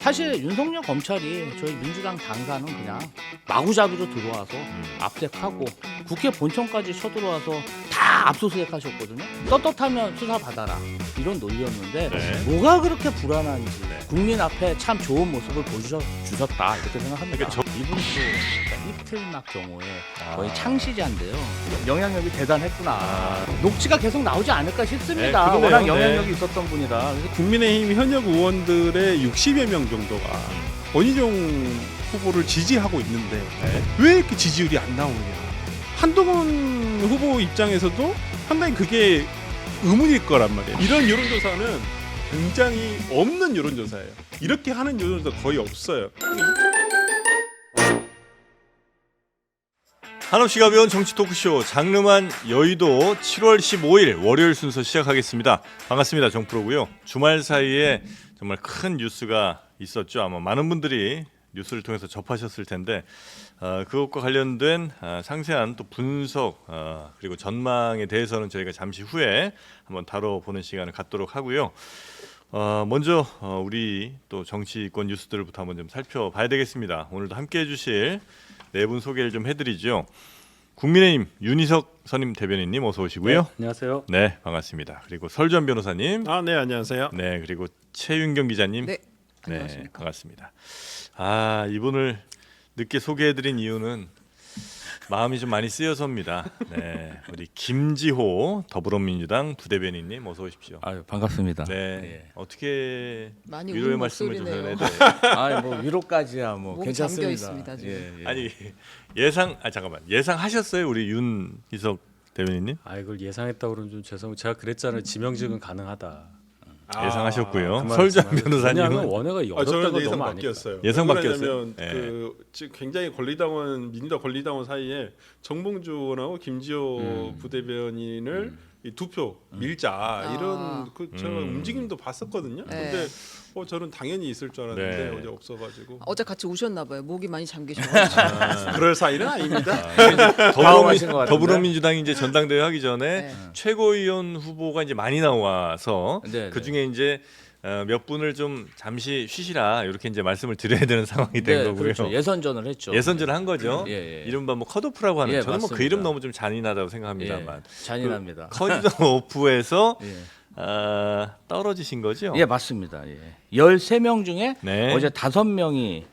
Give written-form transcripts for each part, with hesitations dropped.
사실 윤석열 검찰이 저희 민주당 당사는 그냥 마구잡이로 들어와서 압색하고 국회 본청까지 쳐들어와서 다 압수수색하셨거든요. 떳떳하면 수사 받아라 이런 논리였는데 네. 뭐가 그렇게 불안한지 국민 앞에 참 좋은 모습을 보여주셨다 이렇게 생각합니다. 그러니까 이분도 이틀막 경우에 거의 창시자인데요. 영향력이 대단했구나. 녹취가 계속 나오지 않을까 싶습니다. 네, 그러네요. 워낙 영향력이 있었던 분이라. 그래서 국민의힘 현역 의원들의 60여 명 정도가 원희룡 후보를 지지하고 있는데 네. 왜 이렇게 지지율이 안 나오냐. 한동훈 후보 입장에서도 상당히 그게 의문일 거란 말이에요. 이런 여론조사는 굉장히 없는 여론조사예요. 이렇게 하는 여론조사 거의 없어요. 한없이 가벼운 정치 토크쇼 장르만 여의도 7월 15일 월요일 순서 시작하겠습니다. 반갑습니다. 정프로고요. 주말 사이에 정말 큰 뉴스가 있었죠. 아마 많은 분들이 뉴스를 통해서 접하셨을 텐데 그것과 관련된 상세한 또 분석 그리고 전망에 대해서는 저희가 잠시 후에 한번 다뤄보는 시간을 갖도록 하고요. 먼저 우리 또 정치권 뉴스들부터 한번 좀 살펴봐야 되겠습니다. 오늘도 함께해 주실 네 분 소개를 좀 해드리죠. 국민의힘 윤희석 선임 대변인님 어서 오시고요. 네, 안녕하세요. 네, 반갑습니다. 그리고 설주한 변호사님, 네, 안녕하세요. 네, 그리고 최윤경 기자님, 네, 네, 안녕하십니까. 반갑습니다. 이분을 늦게 소개해드린 이유는 마음이 좀 많이 쓰여서입니다. 네, 우리 김지호 더불어민주당 부대변인님 어서 오십시오. 아유 반갑습니다. 네, 예. 어떻게 많이 위로의 우는 말씀을 좀 목소리네요. 전해드려요? 뭐 위로까지야 뭐 몸이 괜찮습니다. 잠겨 있습니다, 지금. 예, 예. 아니 예상하셨어요 우리 윤희석 대변인님? 이걸 예상했다고 그러면 좀 죄송해요. 제가 그랬잖아요. 지명직은 가능하다. 예상하셨고요. 그 설주한 말씀하셨어요. 변호사님은 왜냐하면 원외가 저는 어렵다고 예상 너무 아니까. 바뀌었어요. 예상 왜 바뀌었어요? 그러냐면 네. 지금 굉장히 권리당원 민주당 권리당원 사이에 정봉주 의원하고 김지호 부대변인을 이 두 표 밀자 이런 제가 움직임도 봤었거든요. 네. 근데 저는 당연히 있을 줄 알았는데 네. 어제 없어가지고 어제 같이 우셨나 봐요. 목이 많이 잠기셔가지고. 그럴 사이는 아닙니다. 당황하신 것 같은데? 더불어민주당이 이제 전당대회 하기 전에 네. 최고위원 후보가 이제 많이 나와서 네, 그 네. 중에 이제 몇 분을 좀 잠시 쉬시라 이렇게 이제 말씀을 드려야 되는 상황이 된 거고요. 그렇죠. 예선전을 했죠. 예선전을 한 거죠. 예, 예. 이른바 뭐 컷오프라고 하는 예, 저는 뭐 그 맞습니다. 이름 너무 좀 잔인하다고 생각합니다만 예, 잔인합니다. 컷오프에서 예. 떨어지신 거죠? 예, 맞습니다. 예. 13명 중에 네. 어제 5명이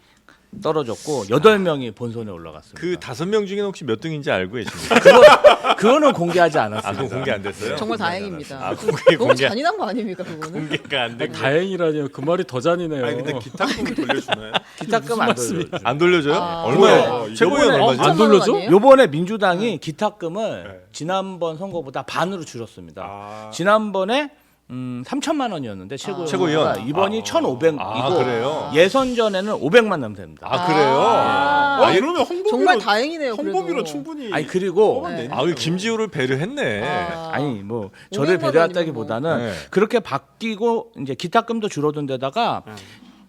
떨어졌고 8명이 본선에 올라갔습니다. 그 5명 중에는 혹시 몇 등인지 알고 계십니까? 그거는 공개하지 않았습니다. 그거 공개 안 됐어요? 정말 다행입니다. 공개 너무 잔인한 거 아닙니까 그거는? 공개가 안 되고 다행이라니요. 그 말이 더 잔인해요. 아니 근데 기탁금을 돌려주나요? 기탁금 안 돌려줘. 안 돌려줘요? 아. 얼마요? 최고위원 이번에- 얼마죠? 안 돌려줘? 아니에요? 요번에 민주당이 기탁금을 네. 지난번 선거보다 반으로 줄였습니다. 아. 지난번에 3천만 원이었는데 최고위원? 이번이 1,500이고 그래요? 예선전에는 500만 넣으면 됩니다. 그래요? 이러면 홍보비로 정말 다행이네요. 그래도. 홍보비로 충분히 아니 그리고 뽑아내네요. 이 김지호를 배려했네. 아니 뭐 저를 500만 배려했다기보다는 원이면 뭐. 그렇게 바뀌고 이제 기탁금도 줄어든 데다가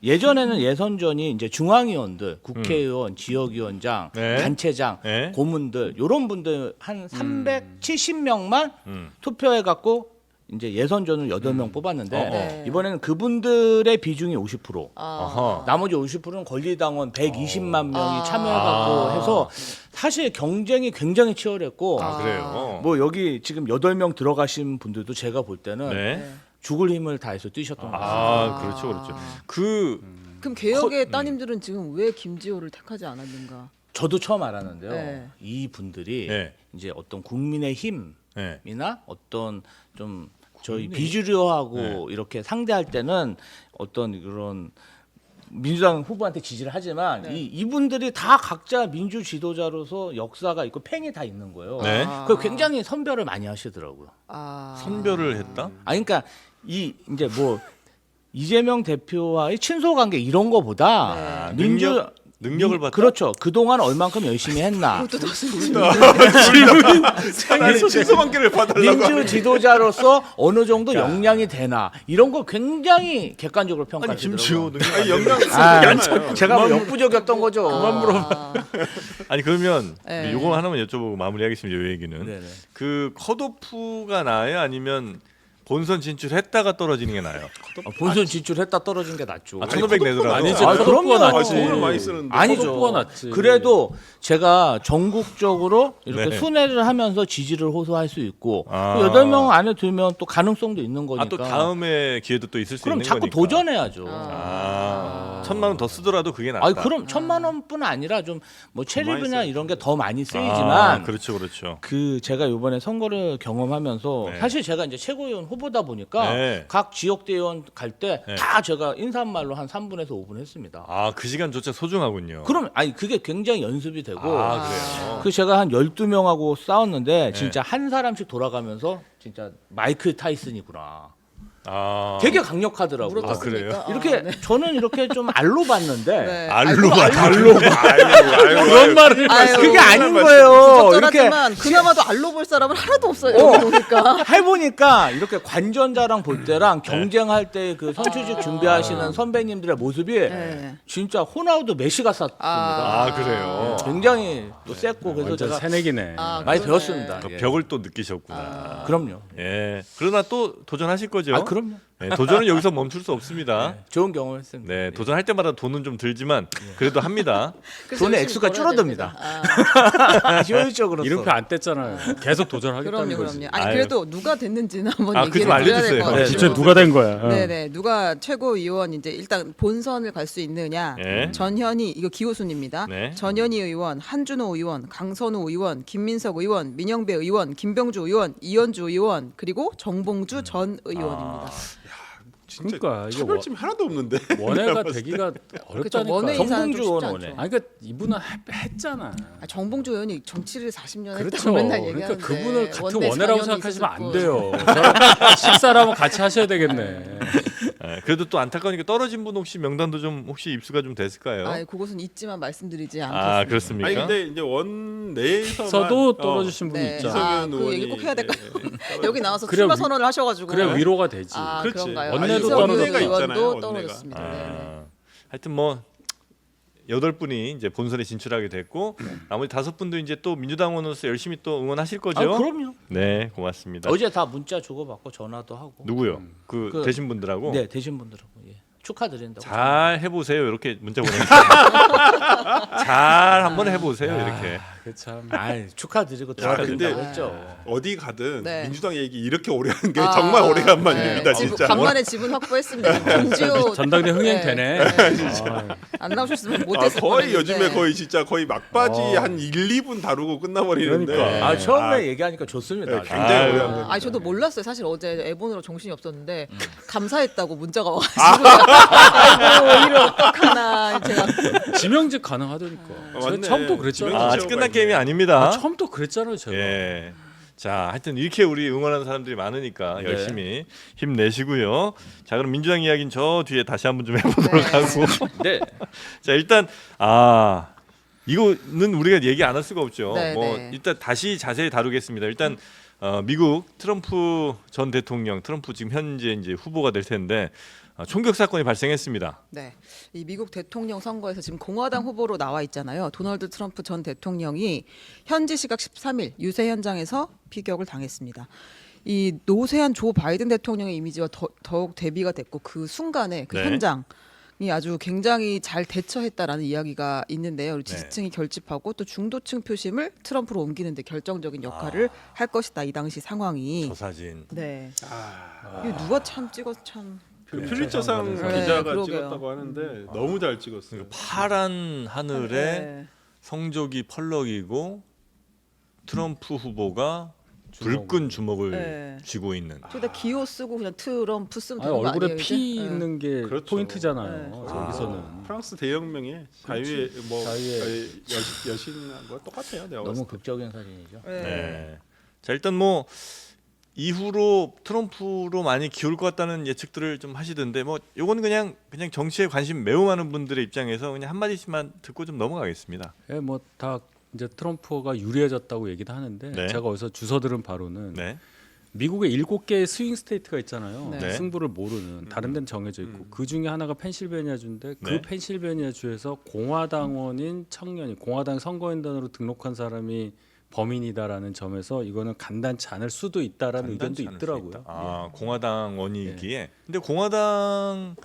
예전에는 예선전이 이제 중앙위원들, 국회의원, 지역위원장, 네. 단체장, 네. 고문들 이런 분들 한 370명만 음. 투표해 갖고 이제 예선전을 8명 뽑았는데 네. 이번에는 그분들의 비중이 50%. 어허. 나머지 50%는 권리당원 120만 명이 참여해갖고 해서 사실 경쟁이 굉장히 치열했고 그래요. 뭐 여기 지금 8명 들어가신 분들도 제가 볼 때는 네. 죽을 힘을 다해서 뛰셨던 것 같아요. 그렇죠, 그렇죠. 그 그럼 개혁의 따님들은 지금 왜 김지호를 택하지 않았는가? 저도 처음 알았는데요. 네. 이 분들이 네. 이제 어떤 국민의 힘이나 네. 어떤 좀 저희 비주류하고 네. 이렇게 상대할 때는 어떤 그런 민주당 후보한테 지지를 하지만 네. 이분들이 다 각자 민주 지도자로서 역사가 있고 팬이 다 있는 거예요. 네. 그 굉장히 선별을 많이 하시더라고요. 선별을 했다? 그러니까 이제 뭐 이재명 대표와의 친소 관계 이런 거보다 능력을 봤다? 그렇죠. 그동안 얼만큼 열심히 했나. 그것도 무슨 친서관계를 봐달라고 민주 지도자로서 어느 정도 역량이 되나 이런 거 굉장히 객관적으로 평가하시더라고요. 능력. 영향 제가 뭐 역부족이었던 거죠. 아니 그러면 네. 요거 하나만 여쭤보고 마무리하겠습니다. 이 얘기는 네네. 그 컷오프가 나아요? 아니면 본선 진출했다가 떨어지는 게 나아요. 본선 진출했다 떨어진 게 낫죠. 1,500 내더라도. 아니지. 아, 컷오프가 그럼요. 낫지. 돈을 많이 쓰는데. 아니죠. 컷오프가 낫지. 그래도 제가 전국적으로 이렇게 네. 순회를 하면서 지지를 호소할 수 있고 아. 그 8명 안에 들면 또 가능성도 있는 거니까. 또 다음에 기회도 또 있을 수 그럼 있는 자꾸 거니까. 도전해야죠. 아, 1,000만 원 더 쓰더라도 그게 낫다. 아, 그럼 1,000만 원뿐 아니라 좀 뭐 체리비나 써야죠. 이런 게 더 많이 아, 쓰이지만 그렇죠, 그렇죠. 그 제가 이번에 선거를 경험하면서 네. 사실 제가 이제 최고위원 후보다 보니까 네. 각 지역대의원 갈 때 네. 다 제가 인사말로 한 3분에서 5분 했습니다. 아, 그 시간조차 소중하군요. 그럼 아니 그게 굉장히 연습이 되고 아, 그래요. 그 제가 한 12명하고 싸웠는데 네. 진짜 한 사람씩 돌아가면서 진짜 마이클 타이슨이구나. 아, 되게 강력하더라고요. 물어뜯습니까? 이렇게 저는 이렇게 좀 알로 봤는데 네. 알로바. 그런 말을 아유, 그게 아닌 말씀. 거예요. 이렇게 적절하지만 그나마도 알로 볼 사람은 하나도 없어요. 어. 여기 오니까. 해보니까 이렇게 관전자랑 볼 때랑 경쟁할 때 그 선출직 준비하시는 선배님들의 모습이 네. 진짜 호나우두 메시 같았습니다. 아, 그래요. 굉장히 또 셌고 그래서 완전 제가 새내기네. 아, 많이 그러네. 배웠습니다. 그 예. 벽을 또 느끼셨구나. 그럼요. 예. 그러나 또 도전하실 거죠? 아 그럼요. 예, 도전은 여기서 멈출 수 없습니다. 좋은 경험했습니다. 네, 도전할 때마다 돈은 좀 들지만 그래도 합니다. 그래서 돈의 열심히 액수가 벌어야 줄어듭니다. 됩니다. 아, 효율적으로 이름표 안 뗐잖아요. 계속 도전하겠다는 그럼요, 거지. 그럼요. 아니 아유. 그래도 누가 됐는지는 한번 아, 그거 얘기를 좀 드려야 알려주세요. 될 것 네, 같아요. 진짜 누가 된 거야. 네네 누가 최고위원 이제 일단 본선을 갈 수 있느냐 예. 전현희 이거 기호순입니다. 네. 전현희 의원, 한준호 의원, 강선우 의원, 김민석 의원, 민영배 의원, 김병주 의원, 이현주 의원 그리고 정봉주 전 의원입니다. 진짜 그러니까 이게 차별점이 하나도 없는데. 원회가 되기가 그쵸, 어렵다니까. 원외 인사는 좀 정봉주 쉽지 의원 않죠. 원외. 아니 그러니까 이분은 했잖아. 아, 정봉주 의원이 정치를 40년 그렇죠. 했다고 맨날 그러니까 얘기하는데 그분을 같은 원내 원회라고 4년이 생각하시면 안 있었고. 돼요. 저랑 식사라면 같이 하셔야 되겠네. 예, 그래도 또 안타까우니까 떨어진 분 혹시 명단도 좀 혹시 입수가 좀 됐을까요? 아, 그것은 있지만 말씀드리지 않겠습니다. 아, 그렇습니까? 아니 근데 이제 원내에서만 서도 떨어지신 분이 네. 있잖아. 아, 이석연 그 의원이 얘기 꼭 해야 될까요? 떨어졌- 여기 나와서 그래, 출마 위- 선언을 하셔가지고 그래 위로가 되지. 아 그렇지. 그런가요? 원내도 이석연 원내가 의원도 있잖아요, 원내가. 떨어졌습니다. 네. 아, 하여튼 뭐 8분이 이제 본선에 진출하게 됐고 나머지 5분도 이제 또 민주당원으로서 열심히 또 응원하실 거죠? 아 그럼요. 네, 고맙습니다. 어제 다 문자 주고받고 전화도 하고. 누구요? 그, 그- 되신 분들하고 네 되신 분들하고 예. 축하드린다고. 잘 해보세요. 이렇게 문자 보내주세요. 잘 한번 해보세요. 이렇게. 그 참. 아 축하드리고 근데- 도와드린다고 했죠. 어디 가든 네. 민주당 얘기 이렇게 오래 하는 게 아, 정말 오래간만입니다, 네. 진짜. 간만에 지분 확보했습니다. 김지호 전당대 흥행되네. 안 나오셨으면 아, 못했을 거의 뻔했는데. 요즘에 거의 진짜 거의 막바지 한 1, 2분 다루고 끝나버리는데. 그러니까. 아 처음에 얘기하니까 좋습니다. 네, 굉장히 오래 한 아유. 겁니다. 아니 저도 몰랐어요. 사실 어제 애본으로 정신이 없었는데 감사했다고 문자가 와가지고 아이고 이를 어떡하나 제가 지명직 가능하다니까. 제가 맞네. 처음부터 그랬잖아요. 아, 아직 끝난 게임이 아닙니다. 처음부터 그랬잖아요, 제가. 예. 자, 하여튼 이렇게 우리 응원하는 사람들이 많으니까 네. 열심히 힘내시고요. 자, 그럼 민주당 이야기는 저 뒤에 다시 한번 좀 해보도록 네. 하고. 네. 자, 일단 이거는 우리가 얘기 안 할 수가 없죠. 네, 뭐 네. 일단 다시 자세히 다루겠습니다. 일단 미국 트럼프 전 대통령, 트럼프 지금 현재 이제 후보가 될 텐데 총격 사건이 발생했습니다. 네. 이 미국 대통령 선거에서 지금 공화당 후보로 나와 있잖아요. 도널드 트럼프 전 대통령이 현지 시각 13일 유세 현장에서 피격을 당했습니다. 이 노세한 조 바이든 대통령의 이미지와 더욱 대비가 됐고 그 순간에 그 네. 현장이 아주 굉장히 잘 대처했다라는 이야기가 있는데요. 우리 지지층이 결집하고 또 중도층 표심을 트럼프로 옮기는 데 결정적인 역할을 할 것이다. 이 당시 상황이. 저 사진. 네. 아, 이거 누가 참 찍어서 참 그 퓰리처상 네, 기자가 그러게요. 찍었다고 하는데 너무 잘 찍었어요. 파란 하늘에 네. 성적이 펄럭이고 트럼프 후보가 불끈 주먹을 네. 쥐고 있는. 저기다 기호 쓰고 그냥 트럼프 쓰면 아니, 되는 거 얼굴에 아니에요? 피 이제? 있는 게 그렇죠. 포인트잖아요. 네. 저기서는. 프랑스 대혁명의 자유의 뭐 자유의 여신과 뭐 똑같아요. 내가 봤을 너무 극적인 사진이죠. 네. 네. 자, 일단 뭐 이후로 트럼프로 많이 기울 것 같다는 예측들을 좀 하시던데 뭐 요거는 그냥 정치에 관심 매우 많은 분들의 입장에서 그냥 한 마디씩만 듣고 좀 넘어가겠습니다. 예, 뭐 다 이제 트럼프가 유리해졌다고 얘기도 하는데 네. 제가 어디서 주워 들은 바로는 네. 미국에 7개의 스윙 스테이트가 있잖아요. 네. 네. 승부를 모르는 다른 데는 정해져 있고 그 중에 하나가 펜실베니아주인데 그 네. 펜실베니아 주에서 공화당원인 청년이 공화당 선거인단으로 등록한 사람이 범인이다라는 점에서 이거는 간단치 않을 수도 있다라는 의견도 간단치 않을 수 있더라고요. 있다. 아, 공화당 원이기에. 근데 공화당의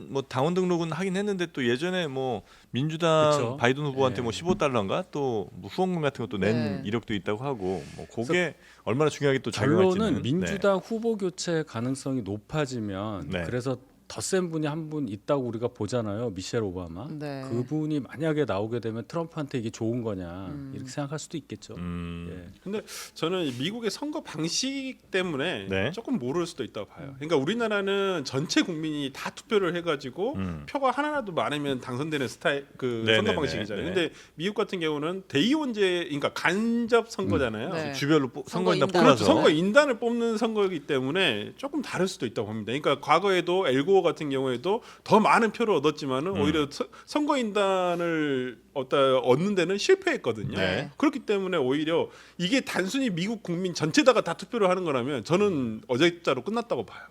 뭐 당원 등록은 하긴 했는데 또 예전에 뭐 민주당 그쵸. 바이든 후보한테 예. 뭐 15달러인가 또뭐 후원금 같은 것도 낸 네. 이력도 있다고 하고 뭐 그게 얼마나 중요하게 또 작용할지는. 결론은 민주당 후보 교체 가능성이 높아지면 네. 그래서 더 센 분이 한 분 있다고 우리가 보잖아요. 미셸 오바마. 네. 그분이 만약에 나오게 되면 트럼프한테 이게 좋은 거냐 이렇게 생각할 수도 있겠죠. 예. 근데 저는 미국의 선거 방식 때문에 네. 조금 모를 수도 있다고 봐요. 그러니까 우리나라는 전체 국민이 다 투표를 해가지고 표가 하나라도 많으면 당선되는 스타일 그 네, 선거 네, 방식이잖아요. 네. 근데 미국 같은 경우는 대의원제, 그러니까 간접 선거잖아요. 네. 주별로 선거인단 선거인단. 뽑아서. 그렇죠. 선거 인단을 뽑는 선거이기 때문에 조금 다를 수도 있다고 봅니다. 그러니까 과거에도 엘고어 같은 경우에도 더 많은 표를 얻었지만은 오히려 선거 인단을 얻는 데는 실패했거든요. 네. 그렇기 때문에 오히려 이게 단순히 미국 국민 전체다가 다 투표를 하는 거라면 저는 어제자로 끝났다고 봐요.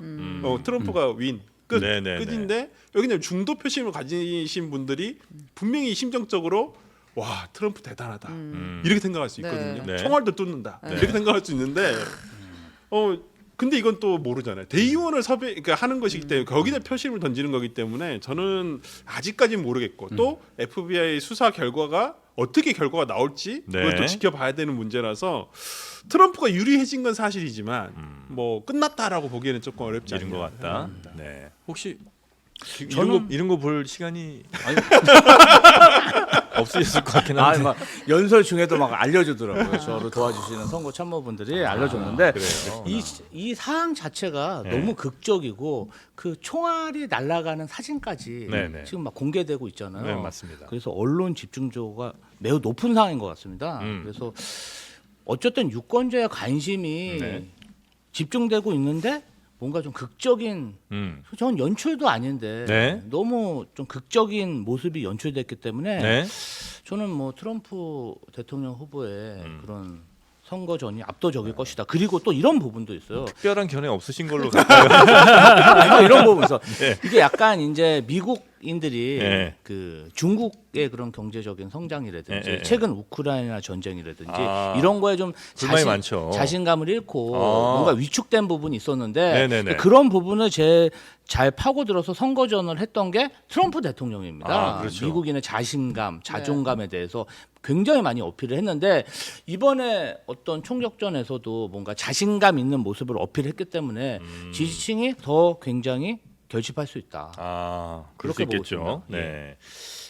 트럼프가 윈. 네, 네, 끝인데 여기는 중도 표심을 가지신 분들이 분명히 심정적으로 와 트럼프 대단하다 이렇게 생각할 수 있거든요. 네. 총알도 뚫는다 네. 이렇게 생각할 수 있는데 근데 이건 또 모르잖아요. 대의원을 그러니까 하는 것이기 때문에 거기다 표심을 던지는 거기 때문에 저는 아직까지는 모르겠고 또 FBI 수사 결과가 어떻게 결과가 나올지 네. 그걸 또 지켜봐야 되는 문제라서 트럼프가 유리해진 건 사실이지만 뭐 끝났다라고 보기에는 조금 어렵지 이런 않은 것 같다. 네. 혹시 이런 거 볼 시간이 없으셨을 것 같긴 한데. 막 연설 중에도 막 알려주더라고요. 저를 도와주시는 선거 참모분들이 알려줬는데 그래요? 이 사항 자체가 네. 너무 극적이고 그 총알이 날아가는 사진까지 네, 네. 지금 막 공개되고 있잖아요. 네, 맞습니다. 그래서 언론 집중도가 매우 높은 상황인 것 같습니다. 그래서 어쨌든 유권자의 관심이 네. 집중되고 있는데 뭔가 좀 극적인 전 연출도 아닌데 네. 너무 좀 극적인 모습이 연출됐기 때문에 네. 저는 뭐 트럼프 대통령 후보의 그런 선거전이 압도적일 것이다. 그리고 또 이런 부분도 있어요. 특별한 견해 없으신 걸로 가요. 이런 부분 있어. 네. 이게 약간 이제 미국인들이 네. 그 중국의 그런 경제적인 성장이라든지 네, 네. 최근 우크라이나 전쟁이라든지 아, 이런 거에 좀 불만이 많죠. 자신감을 잃고 아. 뭔가 위축된 부분이 있었는데 네, 네, 네. 그런 부분을 잘 파고들어서 선거전을 했던 게 트럼프 대통령입니다. 아, 그렇죠. 미국인의 자신감, 자존감에 대해서 굉장히 많이 어필을 했는데 이번에 어떤 총격전에서도 뭔가 자신감 있는 모습을 어필했기 때문에 지지층이 더 굉장히 결집할 수 있다. 아, 그럴 수 그렇게 보고 있겠죠. 있습니다. 네.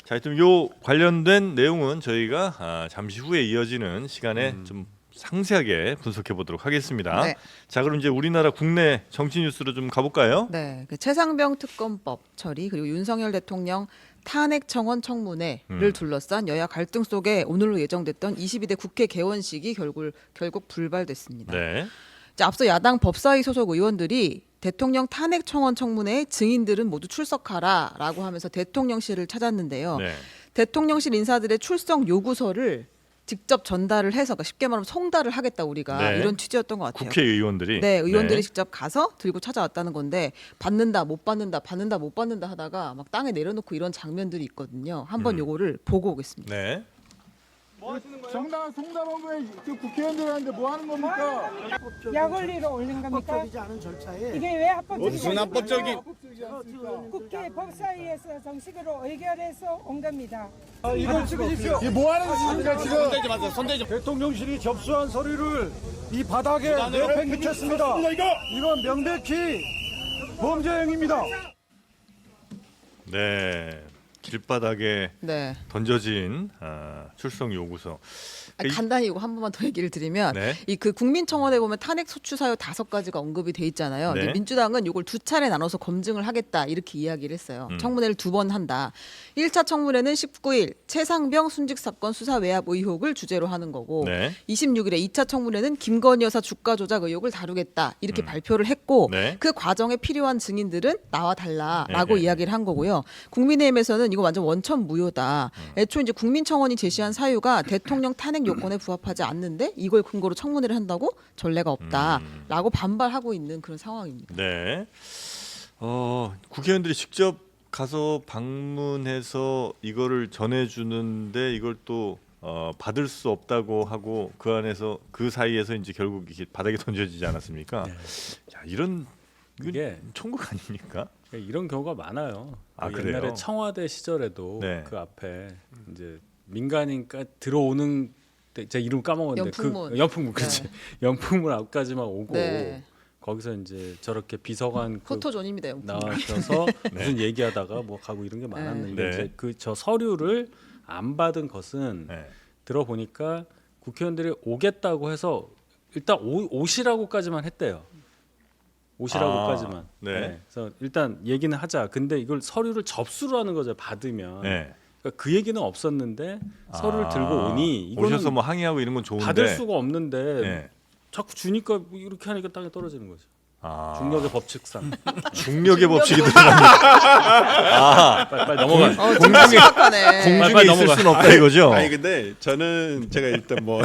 자, 하여튼 요 관련된 내용은 저희가 잠시 후에 이어지는 시간에 좀 상세하게 분석해 보도록 하겠습니다. 네. 자, 그럼 이제 우리나라 국내 정치 뉴스로 좀 가볼까요? 네, 그 최상병 특검법 처리 그리고 윤석열 대통령 탄핵 청원 청문회를 둘러싼 여야 갈등 속에 오늘로 예정됐던 22대 국회 개원식이 결국 불발됐습니다. 네. 자, 앞서 야당 법사위 소속 의원들이 대통령 탄핵 청원 청문회에 증인들은 모두 출석하라라고 하면서 대통령실을 찾았는데요. 네. 대통령실 인사들의 출석 요구서를 직접 전달을 해서 그러니까 쉽게 말하면 송달을 하겠다 우리가 네. 이런 취지였던 것 같아요. 국회의원들이 네, 의원들이 네. 직접 가서 들고 찾아왔다는 건데 받는다 못 받는다 받는다 못 받는다 하다가 막 땅에 내려놓고 이런 장면들이 있거든요. 한번 요거를 보고 오겠습니다. 네. 정당한 송달원구에 국회의원들한테 뭐 하는 겁니까? 약 올리러 올린 겁니까? 합법적이지 않은 절차에 이게 왜 합법적이지? 합법적인 국회 법사위에서 정식으로 의결해서 온 겁니다. 이걸 찍으십시오. 이게 뭐 하는 짓입니까 지금? 대통령실이 접수한 서류를 이 바닥에 내팽개쳤습니다. 이건 명백히 범죄 행위입니다. 네. 길바닥에 네. 던져진 출석 요구서. 간단히 이거 한 번만 더 얘기를 드리면 네. 이 그 국민청원에 보면 탄핵 소추 사유 5가지가 언급이 돼 있잖아요. 네. 근데 민주당은 이걸 2차례 나눠서 검증을 하겠다 이렇게 이야기를 했어요. 청문회를 2번 한다. 1차 청문회는 19일 최상병 순직 사건 수사 외압 의혹을 주제로 하는 거고 네. 26일에 2차 청문회는 김건희 여사 주가 조작 의혹을 다루겠다 이렇게 발표를 했고 네. 그 과정에 필요한 증인들은 나와 달라라고 네. 이야기를 한 거고요. 국민의힘에서는 이거 완전 원천 무효다. 애초에 이제 국민청원이 제시한 사유가 대통령 탄핵 요건에 부합하지 않는데 이걸 근거로 청문회를 한다고 전례가 없다라고 반발하고 있는 그런 상황입니다. 네. 국회의원들이 직접 가서 방문해서 이거를 전해주는데 이걸 또 받을 수 없다고 하고 그 안에서 그 사이에서 이제 결국 이게 바닥에 던져지지 않았습니까? 네. 야, 이건 이게 천국 아닙니까? 이런 경우가 많아요. 아, 그 그래요? 옛날에 청와대 시절에도 네. 그 앞에 이제 민간인가 들어오는 때 제가 이름 까먹었는데 연풍문. 그 연풍문 그렇지. 연풍문 앞까지만 오고 네. 거기서 이제 저렇게 비서관 그 포토존입니다. 연풍. 나와서 무슨 얘기하다가 뭐 가고 이런 게 많았는데 네. 이제 그 저 서류를 안 받은 것은 네. 들어보니까 국회의원들이 오겠다고 해서 일단 오시라고까지만 했대요. 오시라고까지만. 네. 그래서 일단 얘기는 하자. 근데 이걸 서류를 접수를 하는 거죠. 받으면. 네. 그러니까 그 얘기는 없었는데 서류를 아, 들고 오니 이거는 오셔서 뭐 항의하고 이런 건 좋은데 받을 수가 없는데 네. 자꾸 주니까 이렇게 하니까 땅에 떨어지는 거죠. 아, 중력의 법칙상. 중력의 법칙이 들어갑니다. 아, 빨리 넘어가. 정말 심각하네. 공중에 빨리 있을 넘어가. 수는 없다 이거죠. 아니 근데 저는 제가 일단 말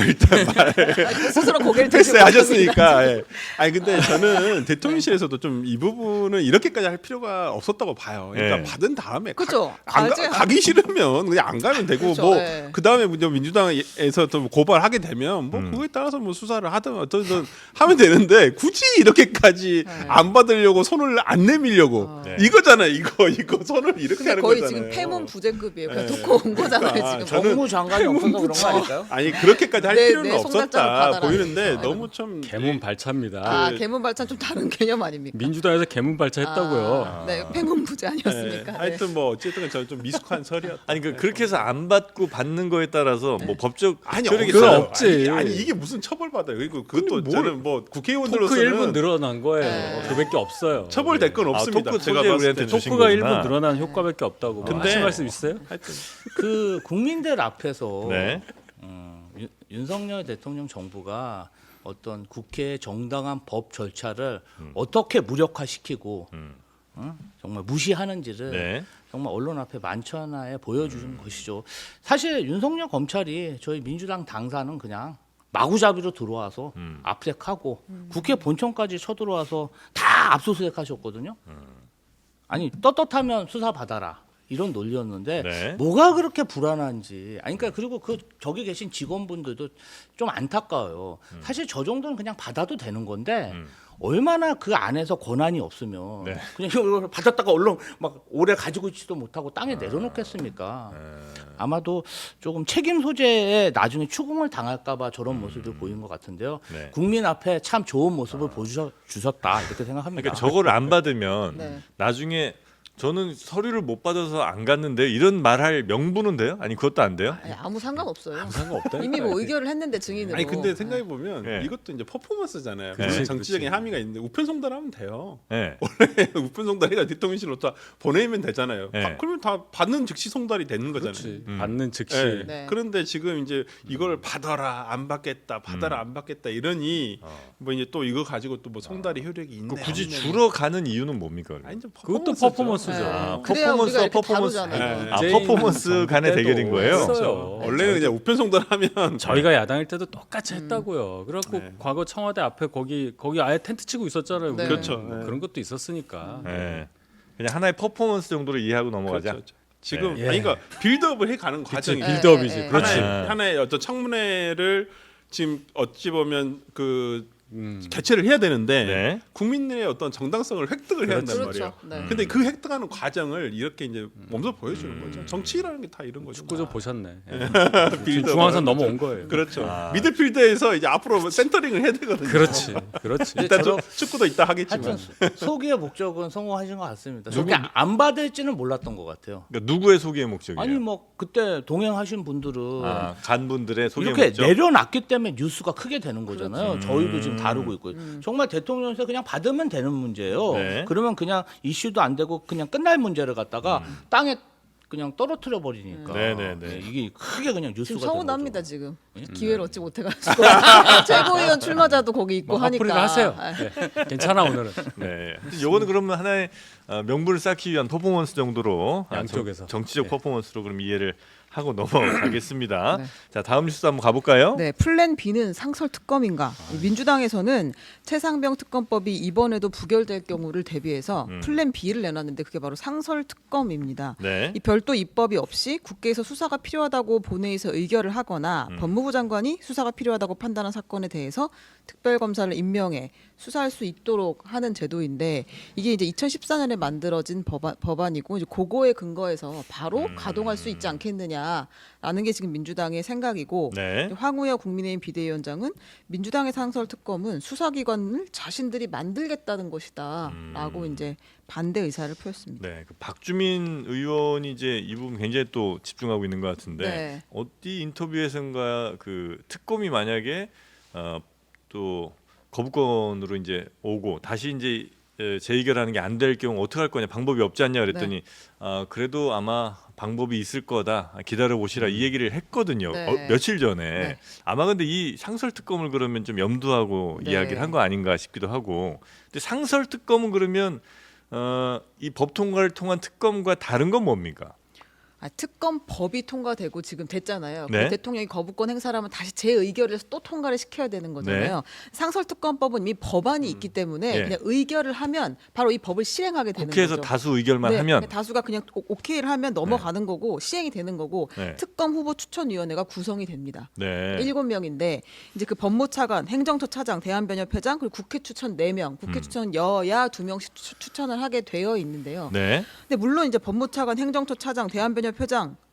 스스로 고개를 패스 들고 하셨으니까. 예. 아니 근데 저는 대통령실에서도 좀 이 부분은 이렇게까지 할 필요가 없었다고 봐요. 그러니까 예. 받은 다음에 그죠. 가기 싫으면 그냥 안 가면 되고 그렇죠. 뭐 예. 그 다음에 민주당에서 또 고발하게 되면 뭐 그거에 따라서 뭐 수사를 하든 어떻든 하면 되는데 굳이 이렇게까지 안 받으려고 손을 안 내밀려고 네. 이거잖아요. 이거 손을 이렇게 근데 하는 거의 거잖아요. 지금 폐문 부재급이에요. 그냥 네. 듣고 온 거잖아요. 그러니까 지금. 법무장관이 없어서 그런 거 아닐까요? 아니 그렇게까지 할 내 필요는 송달장을 없었다 받아라. 보이는데 아이고. 너무 좀 개문 발차입니다. 아, 개문 발찬 좀 다른 개념 아닙니까? 민주당에서 개문 발차했다고요. 네, 폐문 부재 네. 아니었습니까? 네. 하여튼 뭐 어쨌든 저는 좀 미숙한 설이었다. 아니 그렇게 해서 안 받고 받는 거에 따라서 뭐 법적 아니 효력이 그건 있어요. 없지. 아니 이게 무슨 처벌받아요? 그리고 그것도 뭘- 저는 뭐 토크 국회의원들로서는 1분 늘어난 거예요. 네. 그밖에 없어요. 처벌될 건 없습니다. 토크 제가 소재 봤을 우리한테 때는. 주신 토크가 거구나. 1분 늘어난 효과밖에 없다고. 근데- 하실 말씀 있어요? 하여튼 그 국민들 앞에서 네. 윤석열 대통령 정부가 어떤 국회의 정당한 법 절차를 어떻게 무력화시키고 정말 무시하는지를 네. 정말 언론 앞에 만천하에 보여주는 것이죠. 사실 윤석열 검찰이 저희 민주당 당사는 그냥 마구잡이로 들어와서 압색하고 국회 본청까지 쳐들어와서 다 압수수색하셨거든요. 아니 떳떳하면 수사 받아라 이런 논리였는데 네. 뭐가 그렇게 불안한지. 아니 그러니까 그리고 그 저기 계신 직원분들도 좀 안타까워요. 사실 저 정도는 그냥 받아도 되는 건데 얼마나 그 안에서 권한이 없으면 네. 그냥 이걸 받았다가 얼른 막 오래 가지고 있지도 못하고 땅에 내려놓겠습니까? 아마도 조금 책임 소재에 나중에 추궁을 당할까봐 저런 모습을 보인 것 같은데요. 네. 국민 앞에 참 좋은 모습을 보여주셨다 이렇게 생각합니다. 그러니까 저거를 안 받으면 네. 나중에 저는 서류를 못 받아서 안 갔는데 이런 말할 명분은 돼요? 아니 그것도 안 돼요? 아니, 아무 상관없어요. 상관없다. 이미 뭐 의결을 했는데 증인으로. 아니 근데 생각해 보면 네. 이것도 이제 퍼포먼스잖아요. 그치, 물론 정치적인 함의가 있는데 우편송달하면 돼요. 네. 우편송달이가 대통령실로 다 보내면 되잖아요. 네. 그러면 다 받는 즉시 송달이 되는 거잖아요. 그렇지. 받는 즉시. 네. 네. 그런데 지금 이제 이걸 받아라 안 받겠다 받아라 안 받겠다 이러니 뭐 이제 또 이거 가지고 또 뭐 송달이 효력이 있네. 그 굳이 없네. 주러 가는 이유는 뭡니까? 그러면? 아니, 이제 그것도 퍼포먼스죠. 퍼포먼스죠. 네. 아, 그래야 우리가 이렇게 다루잖아요. 네. 아, 제인 퍼포먼스 정부 간의 때도 대결인 거예요? 했어요. 그렇죠. 원래는 그냥 우편송달하면 저희가 야당일 때도 똑같이 했다고요. 그래갖고 네. 과거 청와대 앞에 거기 아예 텐트 치고 있었잖아요. 네. 그렇죠. 뭐 네. 그런 것도 있었으니까. 네. 그냥 하나의 퍼포먼스 정도로 이해하고 넘어가자. 그렇죠. 지금 네. 아니 그러니까 빌드업을 해가는 과정이 네. 빌드업이지. 네. 그렇지. 하나의 어떤 청문회를 지금 어찌 보면 그 개최를 해야 되는데 네. 국민의 어떤 정당성을 획득을 해야 한단 말이에요. 그렇죠. 네. 근데 그 획득하는 과정을 이렇게 이제 몸소 보여주는 거죠. 정치라는 게 다 이런 거죠. 축구 좀 보셨네. 예. 빌드업. 중앙선 넘어온 거예요. 그렇죠. 아. 미들필드에서 이제 앞으로 센터링을 해야 되거든요. 그렇지. 그렇지. 일단 저도- 축구도 이따 하겠지만. 하여튼 소기의 목적은 성공하신 것 같습니다. 저게 안 받을지는 몰랐던 것 같아요. 그러니까 누구의 소기의 목적이에요? 아니 뭐 그때 동행하신 분들은 아, 간분들의 소기의 이렇게 목적. 내려놨기 때문에 뉴스가 크게 되는 거잖아요. 저희도 지금 다루고 있고 정말 대통령에서 그냥 받으면 되는 문제예요. 네. 그러면 그냥 이슈도 안 되고 그냥 끝날 문제를 갖다가 땅에 그냥 떨어뜨려 버리니까 네네네. 이게 크게 그냥 뉴스가 지금 되는 서운합니다 거죠. 지금 기회를 얻지 못해가지고 최고위원 출마자도 거기 있고 뭐 하니까. 앞으로 하세요. 아, 네. 괜찮아 오늘은. 네. 요거는 그러면 하나의 명분을 쌓기 위한 퍼포먼스 정도로 양쪽에서. 정치적 네. 퍼포먼스로 그럼 이해를 하고 넘어가겠습니다. 네. 자, 다음 뉴스 한번 가볼까요? 네, 플랜 B는 상설 특검인가? 민주당에서는 최상병 특검법이 이번에도 부결될 경우를 대비해서 플랜 B를 내놨는데 그게 바로 상설 특검입니다. 네. 이 별도 입법이 없이 국회에서 수사가 필요하다고 본회의에서 의결을 하거나 법무부 장관이 수사가 필요하다고 판단한 사건에 대해서 특별검사를 임명해 수사할 수 있도록 하는 제도인데 이게 이제 2014년에 만들어진 법안이고 이제 그거에 근거해서 바로 가동할 수 있지 않겠느냐라는 게 지금 민주당의 생각이고 네. 황우여 국민의힘 비대위원장은 민주당의 상설 특검은 수사기관을 자신들이 만들겠다는 것이다라고 이제 반대 의사를 표했습니다. 네, 그 박주민 의원이 이제 이 부분 굉장히 또 집중하고 있는 것 같은데 네. 어디 인터뷰에선가 그 특검이 만약에 또 거부권으로 이제 오고 다시 이제 재의결하는 게 안 될 경우 어떻게 할 거냐 방법이 없지 않냐 그랬더니 그래도 아마 방법이 있을 거다 기다려 보시라 이 얘기를 했거든요. 네. 며칠 전에 네. 아마 근데 이 상설 특검을 그러면 좀 염두하고 네. 이야기를 한 거 아닌가 싶기도 하고 근데 상설 특검은 그러면 이 법 통과를 통한 특검과 다른 건 뭡니까? 특검법이 통과되고 지금 됐잖아요. 네. 대통령이 거부권 행사를 하면 다시 재의결을 해서 또 통과를 시켜야 되는 거잖아요. 상설특검법은 이미 법안이 있기 때문에 네. 그냥 의결을 하면 바로 이 법을 시행하게 되는 국회에서 거죠. 다수 의결만 네, 하면 그냥 다수가 그냥 오케이를 하면 넘어가는 거고 시행이 되는 거고 네. 특검 후보 추천위원회가 구성이 됩니다. 네. 7명인데 이제 그 법무차관, 행정처 차장, 대한변협회장 그리고 국회 추천 4명, 국회 추천 여야 2명씩 추천을 하게 되어 있는데요. 네. 근데 물론 이제 법무차관, 행정처 차장, 대한변협회장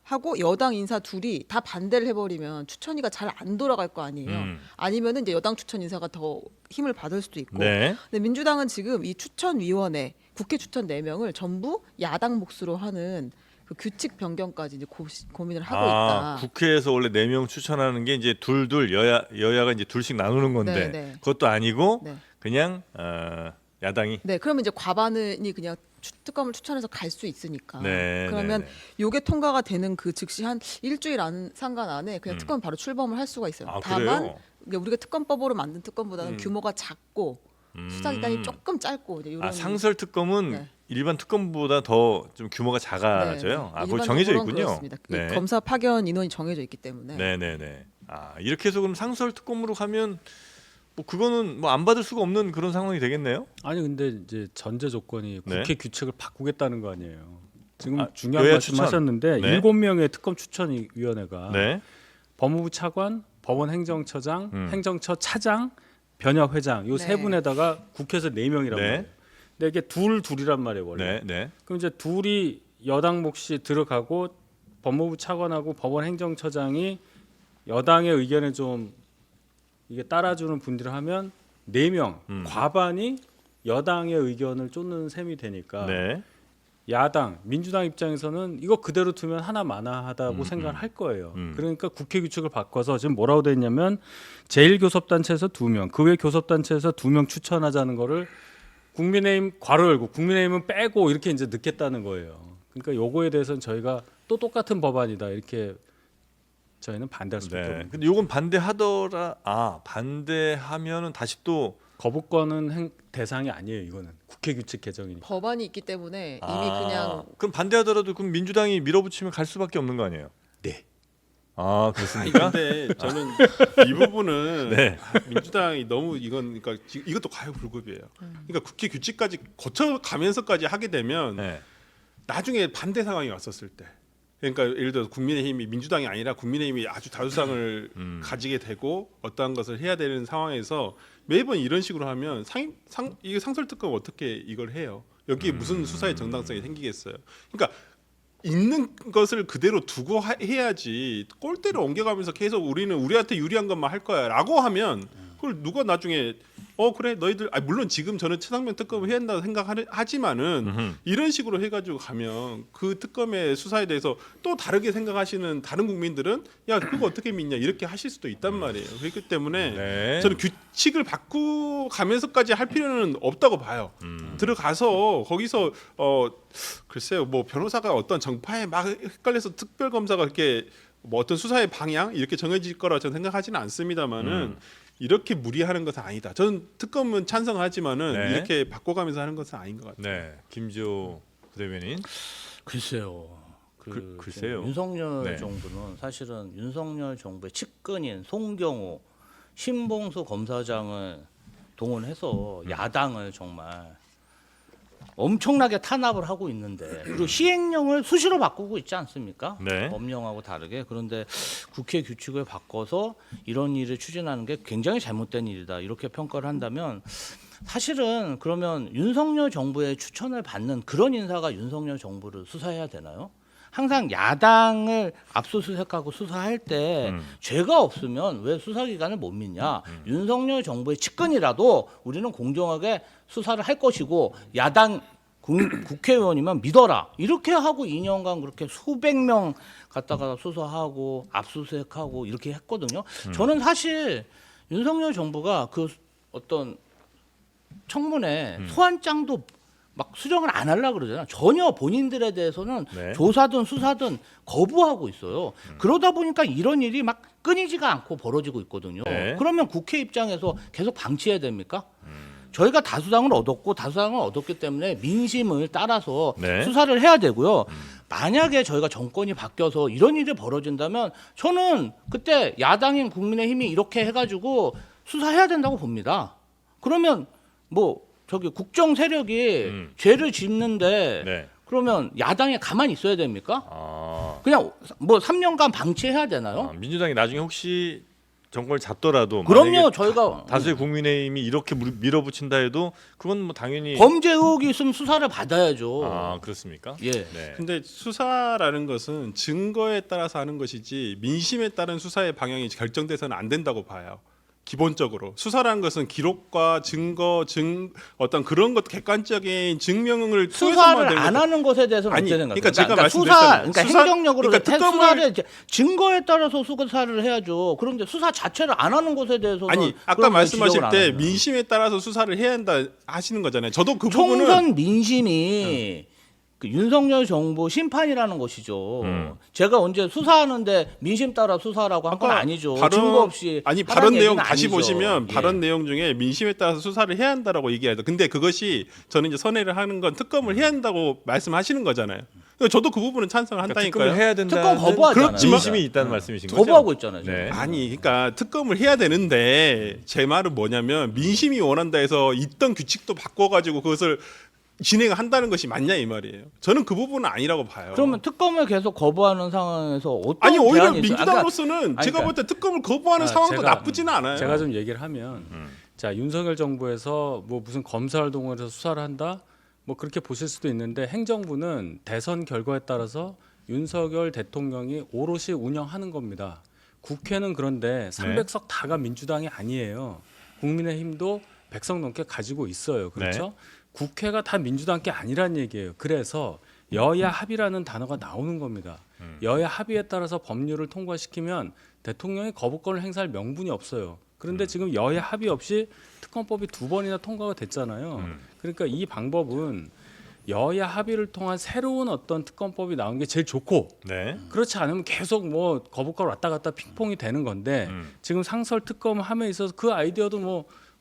하고 여당 인사 둘이 다 반대를 해버리면 추천위가 잘 안 돌아갈 거 아니에요. 아니면은 이제 여당 추천 인사가 더 힘을 받을 수도 있고. 네. 근데 민주당은 지금 이 추천위원회, 국회 추천 4명을 전부 야당 몫으로 하는 그 규칙 변경까지 이제 고민을 하고 있다. 국회에서 원래 4명 추천하는 게 이제 둘 여야가 이제 둘씩 나누는 건데 네, 네. 그것도 아니고 네. 그냥 야당이 네, 그러면 이제 과반이 그냥 특검을 추천해서 갈 수 있으니까. 네, 그러면 네, 네. 요게 통과가 되는 그 즉시 한 일주일 상간 안에 그냥 특검 바로 출범을 할 수가 있어요. 다만 그래요? 이게 우리가 특검법으로 만든 특검보다는 규모가 작고 수사 기간이 조금 짧고 이제 이런 상설 특검은 네. 일반 특검보다 더 좀 규모가 작아져요. 거기 일반적으로는 정해져 있군요. 그렇습니다. 네. 검사 파견 인원이 정해져 있기 때문에. 네네네. 이렇게 해서 그럼 상설 특검으로 가면 뭐 그거는 뭐 안 받을 수가 없는 그런 상황이 되겠네요. 아니 근데 이제 전제 조건이 네. 국회 규칙을 바꾸겠다는 거 아니에요. 지금 아, 중요한 여야 말씀하셨는데 추천. 네. 7명의 특검 추천위원회가 네. 법무부 차관, 법원 행정처장, 행정처 차장, 변협회장 요 네. 세 분에다가 국회에서 4명이란 네. 말이에요. 근데 이게 둘이란 말이에요 원래. 네. 네. 그럼 이제 둘이 여당 몫이 들어가고 법무부 차관하고 법원 행정처장이 여당의 의견에 좀 이게 따라주는 분들을 하면 4명 과반이 여당의 의견을 쫓는 셈이 되니까 네. 야당 민주당 입장에서는 이거 그대로 두면 하나마나하다고 생각을 할 거예요. 그러니까 국회 규칙을 바꿔서 지금 뭐라고 돼 있냐면 제1교섭단체에서 2명, 그 외 교섭단체에서 2명 추천하자는 거를 국민의힘 괄호 열고 국민의힘은 빼고 이렇게 이제 넣겠다는 거예요. 그러니까 요거에 대해서는 저희가 또 똑같은 법안이다 이렇게 저희는 반대할 수밖에 네. 없는. 근데 요건 반대하더라. 반대하면은 다시 또 거부권은 대상이 아니에요. 이거는 국회 규칙 개정이니까. 법안이 있기 때문에 이미 그냥 그럼 반대하더라도 그럼 민주당이 밀어붙이면 갈 수밖에 없는 거 아니에요? 네. 그렇습니까? 근데 저는 이 부분은 네. 민주당이 너무 이것도 과유불급이에요. 그러니까 국회 규칙까지 거쳐가면서까지 하게 되면 네. 나중에 반대 상황이 왔었을 때, 그러니까 예를 들어서 국민의힘이 민주당이 아니라 국민의힘이 아주 다수당을 가지게 되고 어떠한 것을 해야 되는 상황에서 매번 이런 식으로 하면 이게 상설특검 어떻게 이걸 해요? 여기에 무슨 수사의 정당성이 생기겠어요? 그러니까 있는 것을 그대로 두고 해야지 꼴대로 옮겨가면서 계속 우리는 우리한테 유리한 것만 할 거야라고 하면 그걸 누가 나중에 그래 너희들 물론 지금 저는 최상병 특검을 해야 한다고 생각하지만은 이런 식으로 해가지고 가면 그 특검의 수사에 대해서 또 다르게 생각하시는 다른 국민들은 야 그거 어떻게 믿냐 이렇게 하실 수도 있단 말이에요. 그렇기 때문에 네. 저는 규칙을 바꾸가면서까지 할 필요는 없다고 봐요. 들어가서 거기서 글쎄요 뭐 변호사가 어떤 정파에 막 헷갈려서 특별검사가 이렇게 뭐 어떤 수사의 방향 이렇게 정해질 거라 저는 생각하지는 않습니다만은 이렇게 무리하는 것은 아니다. 저는 특검은 찬성하지만은 네. 이렇게 바꿔가면서 하는 것은 아닌 것 같아요. 네. 김지호 부대변인. 글쎄요. 글쎄요. 윤석열 네. 정부는 사실은 윤석열 정부의 측근인 송경호, 신봉수 검사장을 동원해서 야당을 정말 엄청나게 탄압을 하고 있는데 그리고 시행령을 수시로 바꾸고 있지 않습니까? 네. 법령하고 다르게. 그런데 국회 규칙을 바꿔서 이런 일을 추진하는 게 굉장히 잘못된 일이다 이렇게 평가를 한다면 사실은 그러면 윤석열 정부의 추천을 받는 그런 인사가 윤석열 정부를 수사해야 되나요? 항상 야당을 압수수색하고 수사할 때 죄가 없으면 왜 수사기관을 못 믿냐? 윤석열 정부의 측근이라도 우리는 공정하게 수사를 할 것이고 야당 국회의원이면 믿어라. 이렇게 하고 2년간 그렇게 수백 명 갖다가 수사하고 압수수색하고 이렇게 했거든요. 저는 사실 윤석열 정부가 그 어떤 청문회 소환장도 막 수정을 안 하려고 그러잖아요. 전혀 본인들에 대해서는 네. 조사든 수사든 거부하고 있어요. 그러다 보니까 이런 일이 막 끊이지가 않고 벌어지고 있거든요. 네. 그러면 국회 입장에서 계속 방치해야 됩니까? 저희가 다수당을 얻었고 다수당을 얻었기 때문에 민심을 따라서 네. 수사를 해야 되고요. 만약에 저희가 정권이 바뀌어서 이런 일이 벌어진다면 저는 그때 야당인 국민의힘이 이렇게 해가지고 수사해야 된다고 봅니다. 그러면 뭐 저기 국정 세력이 죄를 짓는데 네. 그러면 야당에 가만히 있어야 됩니까? 아, 그냥 뭐 3년간 방치해야 되나요? 민주당이 나중에 혹시 정권을 잡더라도 그럼요. 만약에 저희가 다수의 국민의힘이 이렇게 밀어붙인다 해도 그건 뭐 당연히 범죄 의혹이 있으면 수사를 받아야죠. 아 그렇습니까? 예. 네. 근데 수사라는 것은 증거에 따라서 하는 것이지 민심에 따른 수사의 방향이 결정돼서는 안 된다고 봐요. 기본적으로 수사라는 것은 기록과 증거, 어떤 그런 것 객관적인 증명을 통해서만 수사를 되는 안 거죠. 하는 것에 대해서는 아니, 어떻게 생각해요? 그러니까 제가 수사, 말씀드렸잖아요. 그러니까 수사- 행정력으로 그러니까 특검을- 수사를 이제 증거에 따라서 수사를 해야죠. 그런데 수사 자체를 안 하는 것에 대해서는 아니 아까 그럼 왜 말씀하실 지적을 안 때 하냐. 민심에 따라서 수사를 해야 한다 하시는 거잖아요. 저도 그 부분은 총선 민심이 그 윤석열 정부 심판이라는 것이죠. 제가 언제 수사하는데 민심 따라 수사라고 한 건 아까 아니죠. 발언- 증거 없이 아니 하라는 발언 내용 얘기는 다시 아니죠. 보시면 예. 발언 내용 중에 민심에 따라서 수사를 해야 한다라고 얘기해요. 근데 그것이 저는 이제 선회를 하는 건 특검을 해야 한다고 말씀하시는 거잖아요. 그러니까 저도 그 부분은 찬성을 그러니까 한다니까요. 특검을 해야 된다는 특검 거부하잖아요. 그렇지만- 민심이 있다는 말씀이신 거죠? 거부하고 있잖아요. 지금. 네. 아니, 그러니까 특검을 해야 되는데 제 말은 뭐냐면 민심이 원한다 해서 있던 규칙도 바꿔가지고 그것을 진행한다는 것이 맞냐 이 말이에요. 저는 그 부분은 아니라고 봐요. 그러면 특검을 계속 거부하는 상황에서 어떤 아니 오히려 대안이 있어요? 민주당으로서는 아니, 제가 그러니까- 볼 때 특검을 거부하는 상황도 나쁘지는 않아요. 제가 좀 얘기를 하면 자 윤석열 정부에서 뭐 무슨 검사를 동원해서 수사를 한다 뭐 그렇게 보실 수도 있는데 행정부는 대선 결과에 따라서 윤석열 대통령이 오롯이 운영하는 겁니다. 국회는 그런데 300석 다가 민주당이 아니에요. 국민의힘도 100석 넘게 가지고 있어요. 그렇죠? 국회가 다 민주당 게 아니란 얘기예요. 그래서 여야 합의라는 단어가 나오는 겁니다. 여야 합의에 따라서 법률을 통과시키면 대통령이 거부권을 행사할 명분이 없어요. 그런데 지금 여야 합의 없이 특검법이 2번이나 통과가 됐잖아요. 그러니까 이 방법은 여야 합의를 통한 새로운 어떤 특검법이 나온 게 제일 좋고 네. 그렇지 않으면 계속 뭐 거부권 왔다 갔다 핑퐁이 되는 건데 지금 상설 특검 함에 있어서 그 아이디어도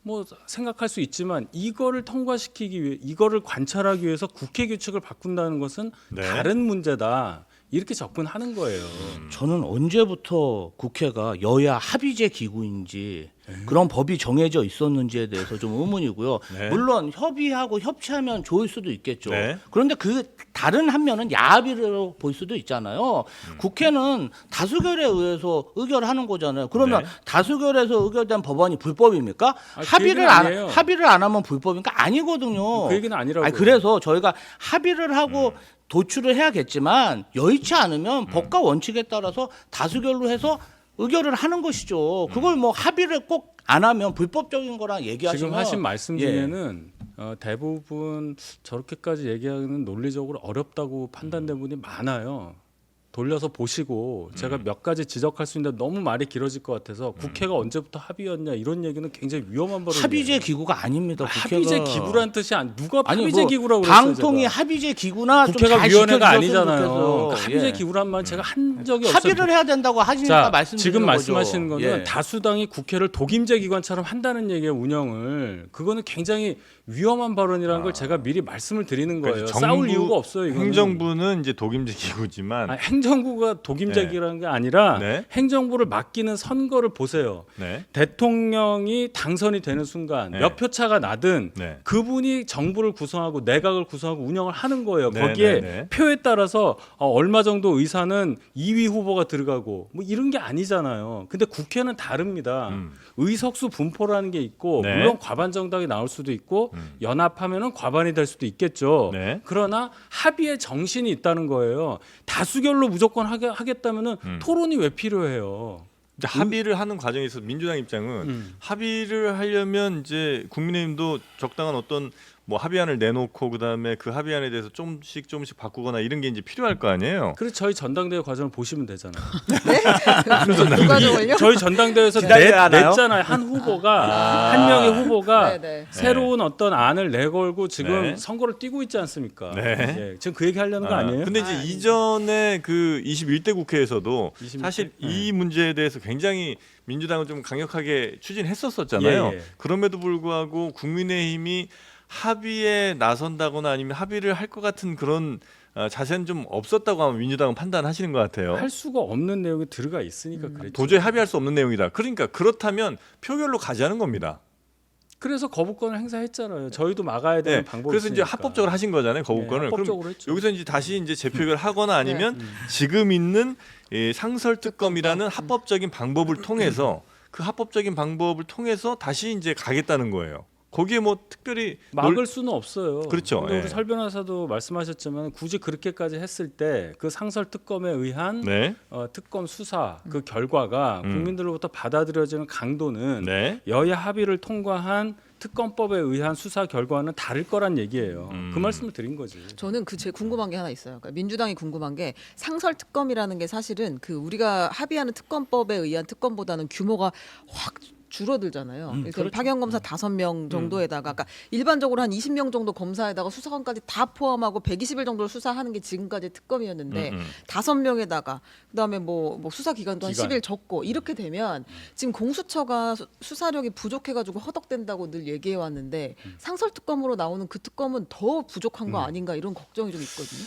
뭐 생각할 수 있지만 이거를 통과시키기 위해 이거를 관찰하기 위해서 국회 규칙을 바꾼다는 것은 네. 다른 문제다. 이렇게 접근하는 거예요. 저는 언제부터 국회가 여야 합의제 기구인지 그런 법이 정해져 있었는지에 대해서 좀 의문이고요. 네. 물론 협의하고 협치하면 좋을 수도 있겠죠. 네. 그런데 그 다른 한 면은 야합의로 볼 수도 있잖아요. 국회는 다수결에 의해서 의결하는 거잖아요. 그러면 네. 다수결에서 의결된 법안이 불법입니까? 그 합의를 얘기는 아니에요. 합의를 안 하면 불법입니까? 아니거든요. 그 얘기는 아니라고요. 아니, 그래서 저희가 합의를 하고 도출을 해야겠지만 여의치 않으면 법과 원칙에 따라서 다수결로 해서 의결을 하는 것이죠. 그걸 뭐 합의를 꼭 안 하면 불법적인 거랑 얘기하시면 지금 하신 말씀 예. 중에는 대부분 저렇게까지 얘기하기는 논리적으로 어렵다고 판단된 분이 많아요. 돌려서 보시고 제가 몇 가지 지적할 수 있는데 너무 말이 길어질 것 같아서 국회가 언제부터 합의였냐 이런 얘기는 굉장히 위험한 버릇이에요. 합의제 기구가 아닙니다. 국회가. 합의제 기구란 뜻이 누가 아니, 합의제 뭐 기구라고 그랬어요? 방통위 제가. 합의제 기구나 좀 국회가 잘 위원회가 지켜주셨으면 아니잖아요. 좋겠어요. 그러니까 합의제 예. 기구란 말 제가 한 적이 없어요. 합의를 해야 된다고 하시니까 자, 말씀드리는 지금 거죠. 말씀하시는 거는 예. 다수당이 국회를 독임제 기관처럼 한다는 얘기의 운영을 그거는 굉장히 위험한 발언이라는 걸 제가 미리 말씀을 드리는 거예요. 그러니까 싸울 정부, 이유가 없어요. 이거는. 행정부는 이제 독임제 기구지만 아니, 행정부가 독임제기라는 게 아니라 네. 행정부를 맡기는 선거를 보세요. 네. 대통령이 당선이 되는 순간 네. 몇 표 차가 나든 네. 그분이 정부를 구성하고 내각을 구성하고 운영을 하는 거예요. 네, 거기에 네, 네. 표에 따라서 얼마 정도 의사는 2위 후보가 들어가고 뭐 이런 게 아니잖아요. 근데 국회는 다릅니다. 의석수 분포라는 게 있고 네. 물론 과반 정당이 나올 수도 있고 연합하면은 과반이 될 수도 있겠죠. 네. 그러나 합의의 정신이 있다는 거예요. 다수결로 무조건 하겠다면은 토론이 왜 필요해요? 이제 합의를 하는 과정에서 민주당 입장은 합의를 하려면 이제 국민의힘도 적당한 어떤 뭐 합의안을 내놓고 그다음에 그 합의안에 대해서 조금씩 바꾸거나 이런 게 이제 필요할 거 아니에요. 그래서 저희 전당대회 과정을 보시면 되잖아요. 그 과정을요? 저희 전당대회에서 냈잖아요. 한 후보가 한 명의 후보가 네네. 새로운 어떤 안을 내걸고 지금 네. 선거를 뛰고 있지 않습니까? 네. 예, 지금 그 얘기 하려는 거 아니에요? 근데 이제 이전에 그 21대 국회에서도 21대? 사실 이 문제에 대해서 굉장히 민주당은 좀 강력하게 추진했었잖아요. 예, 예. 그럼에도 불구하고 국민의힘이 합의에 나선다거나 아니면 합의를 할 것 같은 그런 자세는 좀 없었다고 하면 민주당은 판단하시는 것 같아요. 할 수가 없는 내용이 들어가 있으니까 그랬죠. 도저히 합의할 수 없는 내용이다. 그러니까 그렇다면 표결로 가자는 겁니다. 그래서 거부권을 행사했잖아요. 저희도 막아야 되는 네. 방법이 그래서 이제 있으니까. 합법적으로 하신 거잖아요. 거부권을. 네, 합법적으로 했죠. 여기서 이제 다시 이제 재표결 하거나 아니면 지금 있는 상설특검이라는 합법적인 방법을 통해서 그 합법적인 방법을 통해서 다시 이제 가겠다는 거예요. 거기에 뭐 특별히 막을 수는 없어요. 그렇죠. 근데 예. 우리 설 변호사도 말씀하셨지만 굳이 그렇게까지 했을 때 그 상설 특검에 의한 네. 특검 수사 그 결과가 국민들로부터 받아들여지는 강도는 네. 여야 합의를 통과한 특검법에 의한 수사 결과는 다를 거란 얘기예요. 그 말씀을 드린 거지. 저는 그 제 궁금한 게 하나 있어요. 그러니까 민주당이 궁금한 게 상설 특검이라는 게 사실은 그 우리가 합의하는 특검법에 의한 특검보다는 규모가 확 줄어들잖아요. 그러니까 그렇죠. 파견 검사 5명 정도에다가 그러니까 일반적으로 한 20명 정도 검사에다가 수사관까지 다 포함하고 120일 정도를 수사하는 게 지금까지 특검이었는데 5명에다가 그다음에 뭐 수사 기간도 한 기간. 10일 적고 이렇게 되면 지금 공수처가 수사력이 부족해가지고 허덕된다고 늘 얘기해 왔는데 상설 특검으로 나오는 그 특검은 더 부족한 거 아닌가 이런 걱정이 좀 있거든요.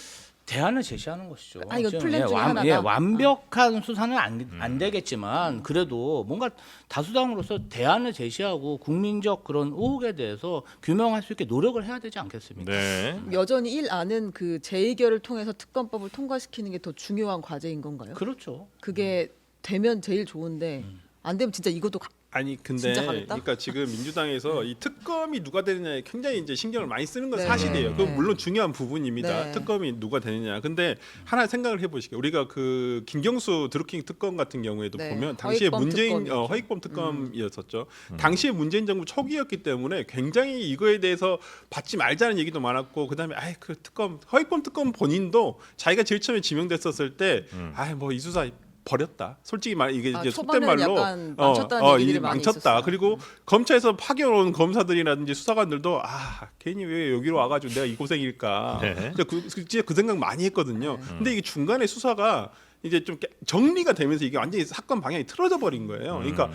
대안을 제시하는 것이죠. 아, 이거 지금, 플랜 중에 하나다? 완벽한 수사는 안 되겠지만 그래도 뭔가 다수당으로서 대안을 제시하고 국민적 그런 의혹에 대해서 규명할 수 있게 노력을 해야 되지 않겠습니까? 네. 여전히 1안은 그 재의결을 통해서 특검법을 통과시키는 게 더 중요한 과제인 건가요? 그렇죠. 그게 되면 제일 좋은데 안 되면 진짜 이것도 아니 근데 진짜 가겠다? 그러니까 지금 민주당에서 이 특검이 누가 되느냐에 굉장히 이제 신경을 많이 쓰는 건 네. 사실이에요. 네. 그건 물론 중요한 부분입니다. 네. 특검이 누가 되느냐. 근데 하나 생각을 해보시죠. 우리가 그 김경수 드루킹 특검 같은 경우에도 네. 보면 당시에 허위범 문재인 특검이었죠. 허위범 특검이었었죠. 당시에 문재인 정부 초기였기 때문에 굉장히 이거에 대해서 받지 말자는 얘기도 많았고 그다음에 아이 그 특검 허위범 특검 본인도 자기가 제일 처음에 지명됐었을 때 아이 뭐 이 수사 버렸다. 솔직히 말 이게 이제 속된 초반에는 말로 약간 망쳤다는 얘기들이 이게 많이 망쳤다. 있었어요. 그리고 검찰에서 파견 온 검사들이라든지 수사관들도 괜히 왜 여기로 와가지고 내가 이 고생일까. 네. 진짜 그 생각 많이 했거든요. 근데 이게 중간에 수사가 이제 좀 정리가 되면서 이게 완전히 사건 방향이 틀어져 버린 거예요. 그러니까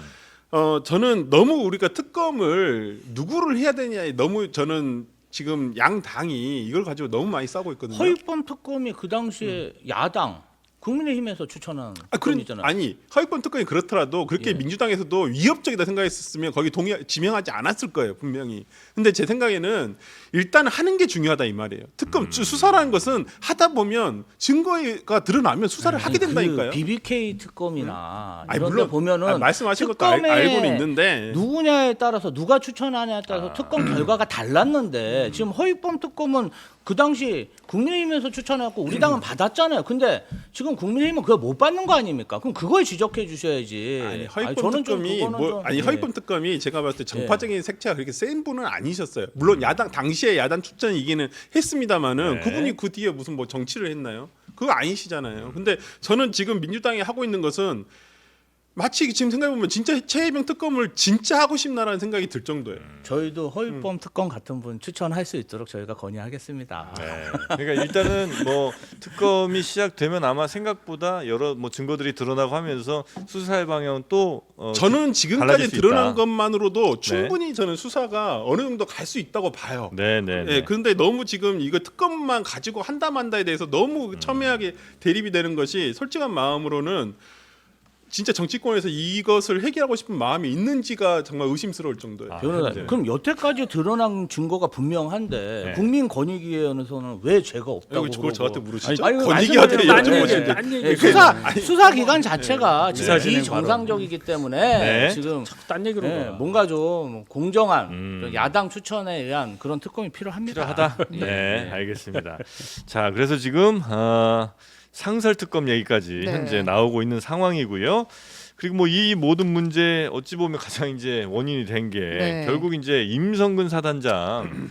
저는 너무 우리가 특검을 누구를 해야 되냐에 너무 저는 지금 양 당이 이걸 가지고 너무 많이 싸우고 있거든요. 허위범 특검이 그 당시에 야당 국민의힘에서 추천한 특검이잖아요. 아니 허위범 특검이 그렇더라도 그렇게 예. 민주당에서도 위협적이다 생각했었으면 거기 지명하지 않았을 거예요 분명히. 근데 제 생각에는 일단 하는 게 중요하다 이 말이에요. 특검 수사라는 것은 하다 보면 증거가 드러나면 수사를 하게 된다니까요. 그 BBK 특검이나 아니, 이런 물론 데 보면은 말씀하신 것도 특검에 알고는 있는데 누구냐에 따라서 누가 추천하냐에 따라서 특검 결과가 달랐는데 지금 허위범 특검은 그 당시 국민의힘에서 추천해갖고 우리 당은 받았잖아요. 근데 지금 국민의힘은 그걸 못 받는 거 아닙니까? 그럼 그걸 지적해 주셔야지. 아니 허위범 저는 좀 특검이 그거는 좀, 예. 허위범 특검이 제가 봤을 때 정파적인 색채가 그렇게 센 분은 아니셨어요. 물론 당시에 야당 추천이기는 했습니다만은 네. 그분이 그 뒤에 무슨 뭐 정치를 했나요? 그거 아니시잖아요. 근데 저는 지금 민주당이 하고 있는 것은 마치 지금 생각해 보면 진짜 최혜병 특검을 진짜 하고 싶나라는 생각이 들 정도예요. 저희도 허위범 특검 같은 분 추천할 수 있도록 저희가 건의하겠습니다. 네. 그러니까 일단은 뭐 특검이 시작되면 아마 생각보다 여러 뭐 증거들이 드러나고 하면서 수사의 방향은 또 저는 지금까지 달라질 수 드러난 있다. 것만으로도 충분히 저는 수사가 어느 정도 갈 수 있다고 봐요. 네네. 예, 그런데 너무 지금 이거 특검만 가지고 한다 만다에 대해서 너무 첨예하게 대립이 되는 것이 솔직한 마음으로는 진짜 정치권에서 이것을 해결하고 싶은 마음이 있는지가 정말 의심스러울 정도예요. 변호사님, 그럼 여태까지 드러난 증거가 분명한데 네. 국민권익위원회에서는 왜 죄가 없다고 그걸 저한테 그러고. 물으시죠? 아니, 권익위한테 말씀을 여쭤보시는데. 딴 얘기. 예, 수사기관 자체가 지금 기사 진행 비정상적이기 때문에 네. 지금 딴 얘기로 예, 가. 뭔가 좀 공정한 야당 추천에 의한 그런 특검이 필요합니다. 필요하다. 예. 네, 알겠습니다. 자, 그래서 지금 상설 특검 얘기까지 네. 현재 나오고 있는 상황이고요. 그리고 뭐 이 모든 문제 어찌 보면 가장 이제 원인이 된 게 네. 결국 이제 임성근 사단장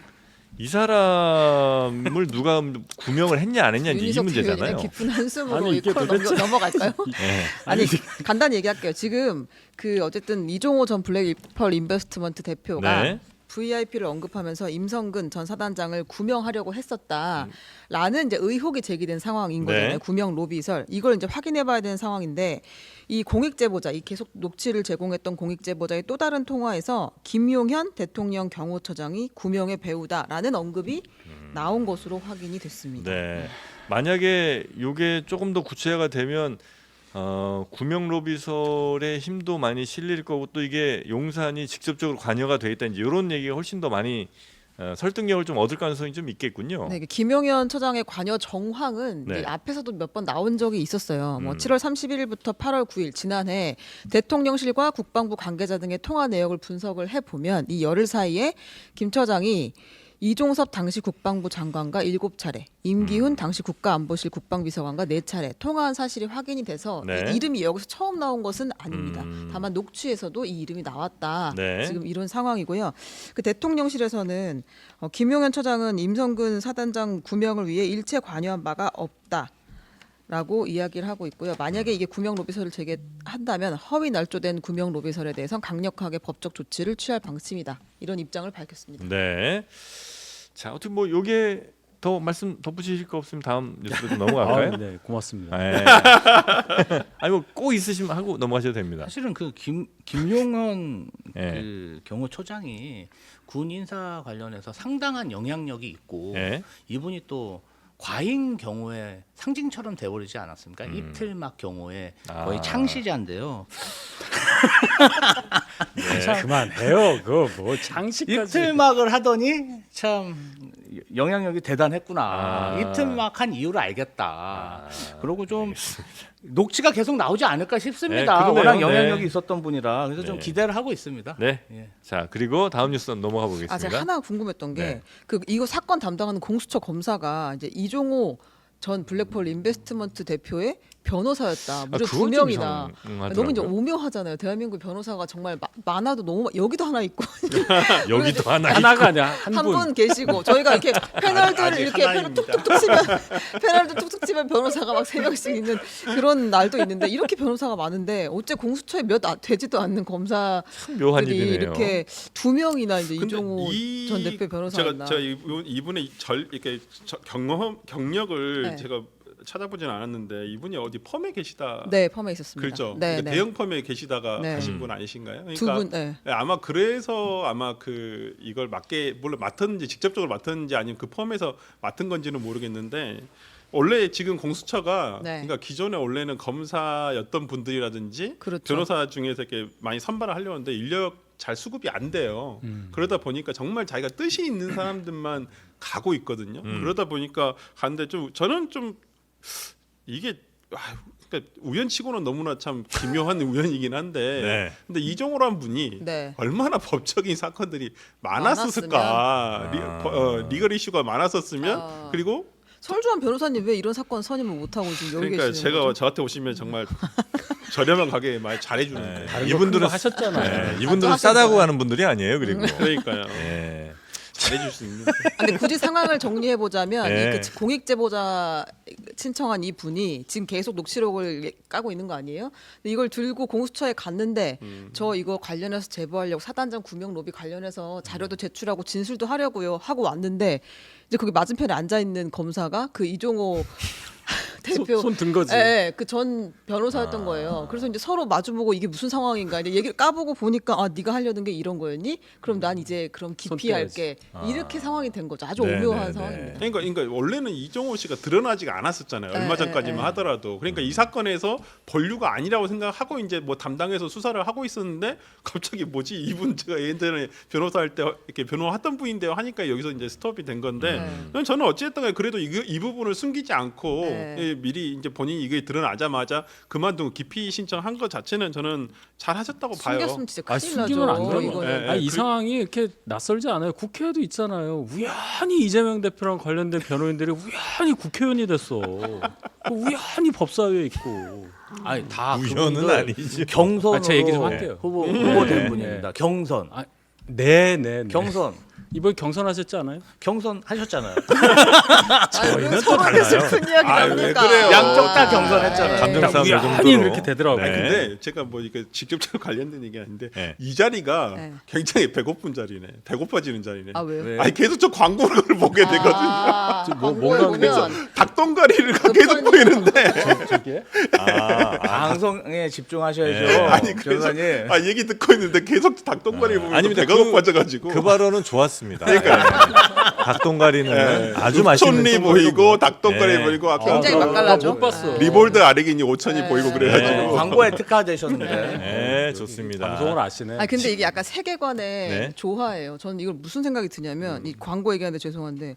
이 사람을 누가 구명을 했냐 안 했냐 이제 이 윤희석 문제잖아요. 대변인의 깊은 한숨으로 아니, 이 이게 코너 도대체- 넘어갈까요? 네. 아니 간단히 얘기할게요. 지금 그 어쨌든 이종호 전 블랙펄 인베스트먼트 대표가 네. VIP를 언급하면서 임성근 전 사단장을 구명하려고 했었다라는 이제 의혹이 제기된 상황인 네. 거잖아요. 구명 로비설 이걸 이제 확인해봐야 되는 상황인데 이 공익 제보자, 이 계속 녹취를 제공했던 공익 제보자의 또 다른 통화에서 김용현 대통령 경호처장이 구명의 배우다라는 언급이 나온 것으로 확인이 됐습니다. 네. 만약에 이게 조금 더 구체화가 되면 구명 로비설의 힘도 많이 실릴 거고 또 이게 용산이 직접적으로 관여가 돼 있다 이제 이런 얘기가 훨씬 더 많이 설득력을 좀 얻을 가능성이 좀 있겠군요. 네, 김용현 처장의 관여 정황은 네. 이제 앞에서도 몇 번 나온 적이 있었어요. 뭐 7월 31일부터 8월 9일 지난해 대통령실과 국방부 관계자 등의 통화 내역을 분석을 해 보면 이 열흘 사이에 김 처장이 이종섭 당시 국방부 장관과 7차례, 임기훈 당시 국가안보실 국방비서관과 4차례 통화한 사실이 확인이 돼서 네. 이 이름이 여기서 처음 나온 것은 아닙니다. 다만 녹취에서도 이 이름이 나왔다. 네. 지금 이런 상황이고요. 그 대통령실에서는 김용현 처장은 임성근 사단장 구명을 위해 일체 관여한 바가 없다. 라고 이야기를 하고 있고요. 만약에 이게 구명 로비설을 제기한다면 허위 날조된 구명 로비설에 대해서는 강력하게 법적 조치를 취할 방침이다. 이런 입장을 밝혔습니다. 네. 자, 어떻게 뭐 요게 더 말씀 덧붙이실 거 없으면 다음 뉴스로 좀 넘어갈까요? 네, 고맙습니다. 네. 아니 뭐 꼭 있으시면 하고 넘어가셔도 됩니다. 사실은 그 김용현 네. 그 경호처장이 군 인사 관련해서 상당한 영향력이 있고 네. 이분이 또 과잉 경호의 상징처럼 돼버리지 않았습니까? 이틀막 경호의 거의 아. 창시자인데요. 네. 그만해요. 그거 뭐 장식까지. 이틀막을 하더니 참 영향력이 대단했구나. 아. 이틀막 한 이유를 알겠다. 그리고 좀 녹취가 계속 나오지 않을까 싶습니다. 네, 그러네요. 워낙 영향력이 네. 있었던 분이라 그래서 좀 네. 기대를 하고 있습니다. 네. 예. 자, 그리고 다음 뉴스 넘어가 보겠습니다. 아, 제가 하나 궁금했던 게 네. 그 이거 사건 담당하는 공수처 검사가 이제 이종호 전 블랙펄 인베스트먼트 대표의 변호사였다. 무려 두 그건 좀 명이나. 이상하더라고요. 너무 이제 오묘하잖아요. 대한민국 변호사가 정말 많아도 너무 여기도 하나 있고 여기도 하나 하나가 아니야. 한 한 분. 분 계시고 저희가 이렇게 패널들을 아직 이렇게 패널 하나입니다. 툭툭툭 치면 패널들 툭툭 치면 변호사가 막 3명씩 있는 그런 날도 있는데 이렇게 변호사가 많은데 어째 공수처에 몇 되지도 않는 검사들이 묘한 일이네요. 이렇게 2명이나 이제 근데 이종호 전 대표 변호사였나. 제가 이분의 이렇게 경력을 네. 제가 찾아보지는 않았는데 이분이 어디 펌에 계시다. 네, 펌에 있었습니다. 그렇죠. 네, 그러니까 네. 대형 펌에 계시다가 네. 가신 분 아니신가요? 그러니까 두 분, 네. 아마 그래서 아마 이걸 물론 맡았는지 직접적으로 맡았는지 아니면 그 펌에서 맡은 건지는 모르겠는데 원래 지금 공수처가 네. 그러니까 기존에 원래는 검사였던 분들이라든지 그렇죠. 변호사 중에서 이렇게 많이 선발을 하려고 하는데 인력 잘 수급이 안 돼요. 그러다 보니까 정말 자기가 뜻이 있는 사람들만 가고 있거든요. 그러다 보니까 가는데 좀 저는 좀 이게 그러니까 우연치고는 너무나 참 기묘한 우연이긴 한데 네. 근데 이종호란 분이 네. 얼마나 법적인 사건들이 많았을까 리걸 이슈가 많았었으면 그리고 설주환 변호사님 왜 이런 사건 선임을 못 하고 지금 여기 그러니까 계시는 제가 거죠? 저한테 오시면 정말 저렴한 가격에 많이 잘해주는 거예요. 다른 이분들은 거 하셨잖아요. 네, 이분들은 싸다고 하는 분들이 아니에요. 그리고 그러니까요. 네. 잘해줄 수 있는. 근데 굳이 상황을 정리해 보자면 네. 이 공익 제보자 신청한 이 분이 지금 계속 녹취록을 까고 있는 거 아니에요? 근데 이걸 들고 공수처에 갔는데 저 이거 관련해서 제보하려고 사단장 구명 로비 관련해서 자료도 제출하고 진술도 하려고요 하고 왔는데 이제 거기 맞은편에 앉아 있는 검사가 그 이종호 대표 손 든 거지. 예, 그 전 변호사였던 거예요. 그래서 이제 서로 마주보고 이게 무슨 상황인가 이제 얘기를 까보고 보니까 아 네가 하려는 게 이런 거였니? 그럼 난 이제 그럼 기피 할게. 이렇게 상황이 된 거죠. 아주 네, 오묘한 네, 상황입니다. 그러니까 원래는 이종호 씨가 드러나지가 않았었잖아요. 얼마 전까지만 하더라도. 그러니까 이 사건에서 본류가 아니라고 생각하고 이제 뭐 담당해서 수사를 하고 있었는데 갑자기 뭐지 이분 제가 예전에 변호사할 때 이렇게 변호하던 분인데요 하니까 여기서 이제 스톱이 된 건데 저는 어찌됐든 간에 그래도 이 부분을 숨기지 않고 네. 미리 이제 본인이 이게 드러나자마자 그만두고 기피 신청한 것 자체는 저는 잘 하셨다고 봐요. 숨겼으면 진짜 아, 큰일 숨기면 나죠. 안 되는 이거는. 예, 아니, 이 상황이 이렇게 낯설지 않아요. 국회에도 있잖아요. 우연히 이재명 대표랑 관련된 변호인들이 우연히 국회의원이 됐어. 우연히 법사위에 있고. 아니 다 우연은 그분들 아니죠. 경선으로 제 얘기 좀 할게요. 후보된 분입니다. 경선. 아, 네. 경선. 이번 경선하셨지 않아요? 경선 하셨잖아요. 저희는 또 달라요. 슬픈 이야기 왜 나니까. 그래요? 양쪽 다 경선했잖아요. 감정 싸움 요 우연히 정도로. 이렇게 되더라고요. 네. 근데 제가 뭐 이게 직접적으로 관련된 얘기 아닌데 네. 이 자리가 네. 굉장히 배고픈 자리네. 배고파지는 자리네. 아 왜요? 왜? 아니 계속 저 광고를 보게 되거든요. 아, 뭔가 광고에 보면 닭똥가리를 계속 보이는데 저게? 방송에 집중하셔야죠. 네. 아니 그래서 변호사님. 아 얘기 듣고 있는데 계속 닭똥가리 보면 아닙니다. 배가 고파져가지고 그 발언은 좋았습니다. 그러니까 닭똥가리는 아주 맛있는 촌리 똥 보이고 닭똥가리 네. 보이고 아까 굉장히 그 맛깔나죠. 못 봤어. 리볼드 아레기니 5천이 보이고 그래가지고 네. 광고에 특화되셨는데. 네, 좋습니다. 방송을 아시네. 아 근데 이게 약간 세계관의 네. 조화예요. 저는 이걸 무슨 생각이 드냐면 이 광고 얘기하는데 죄송한데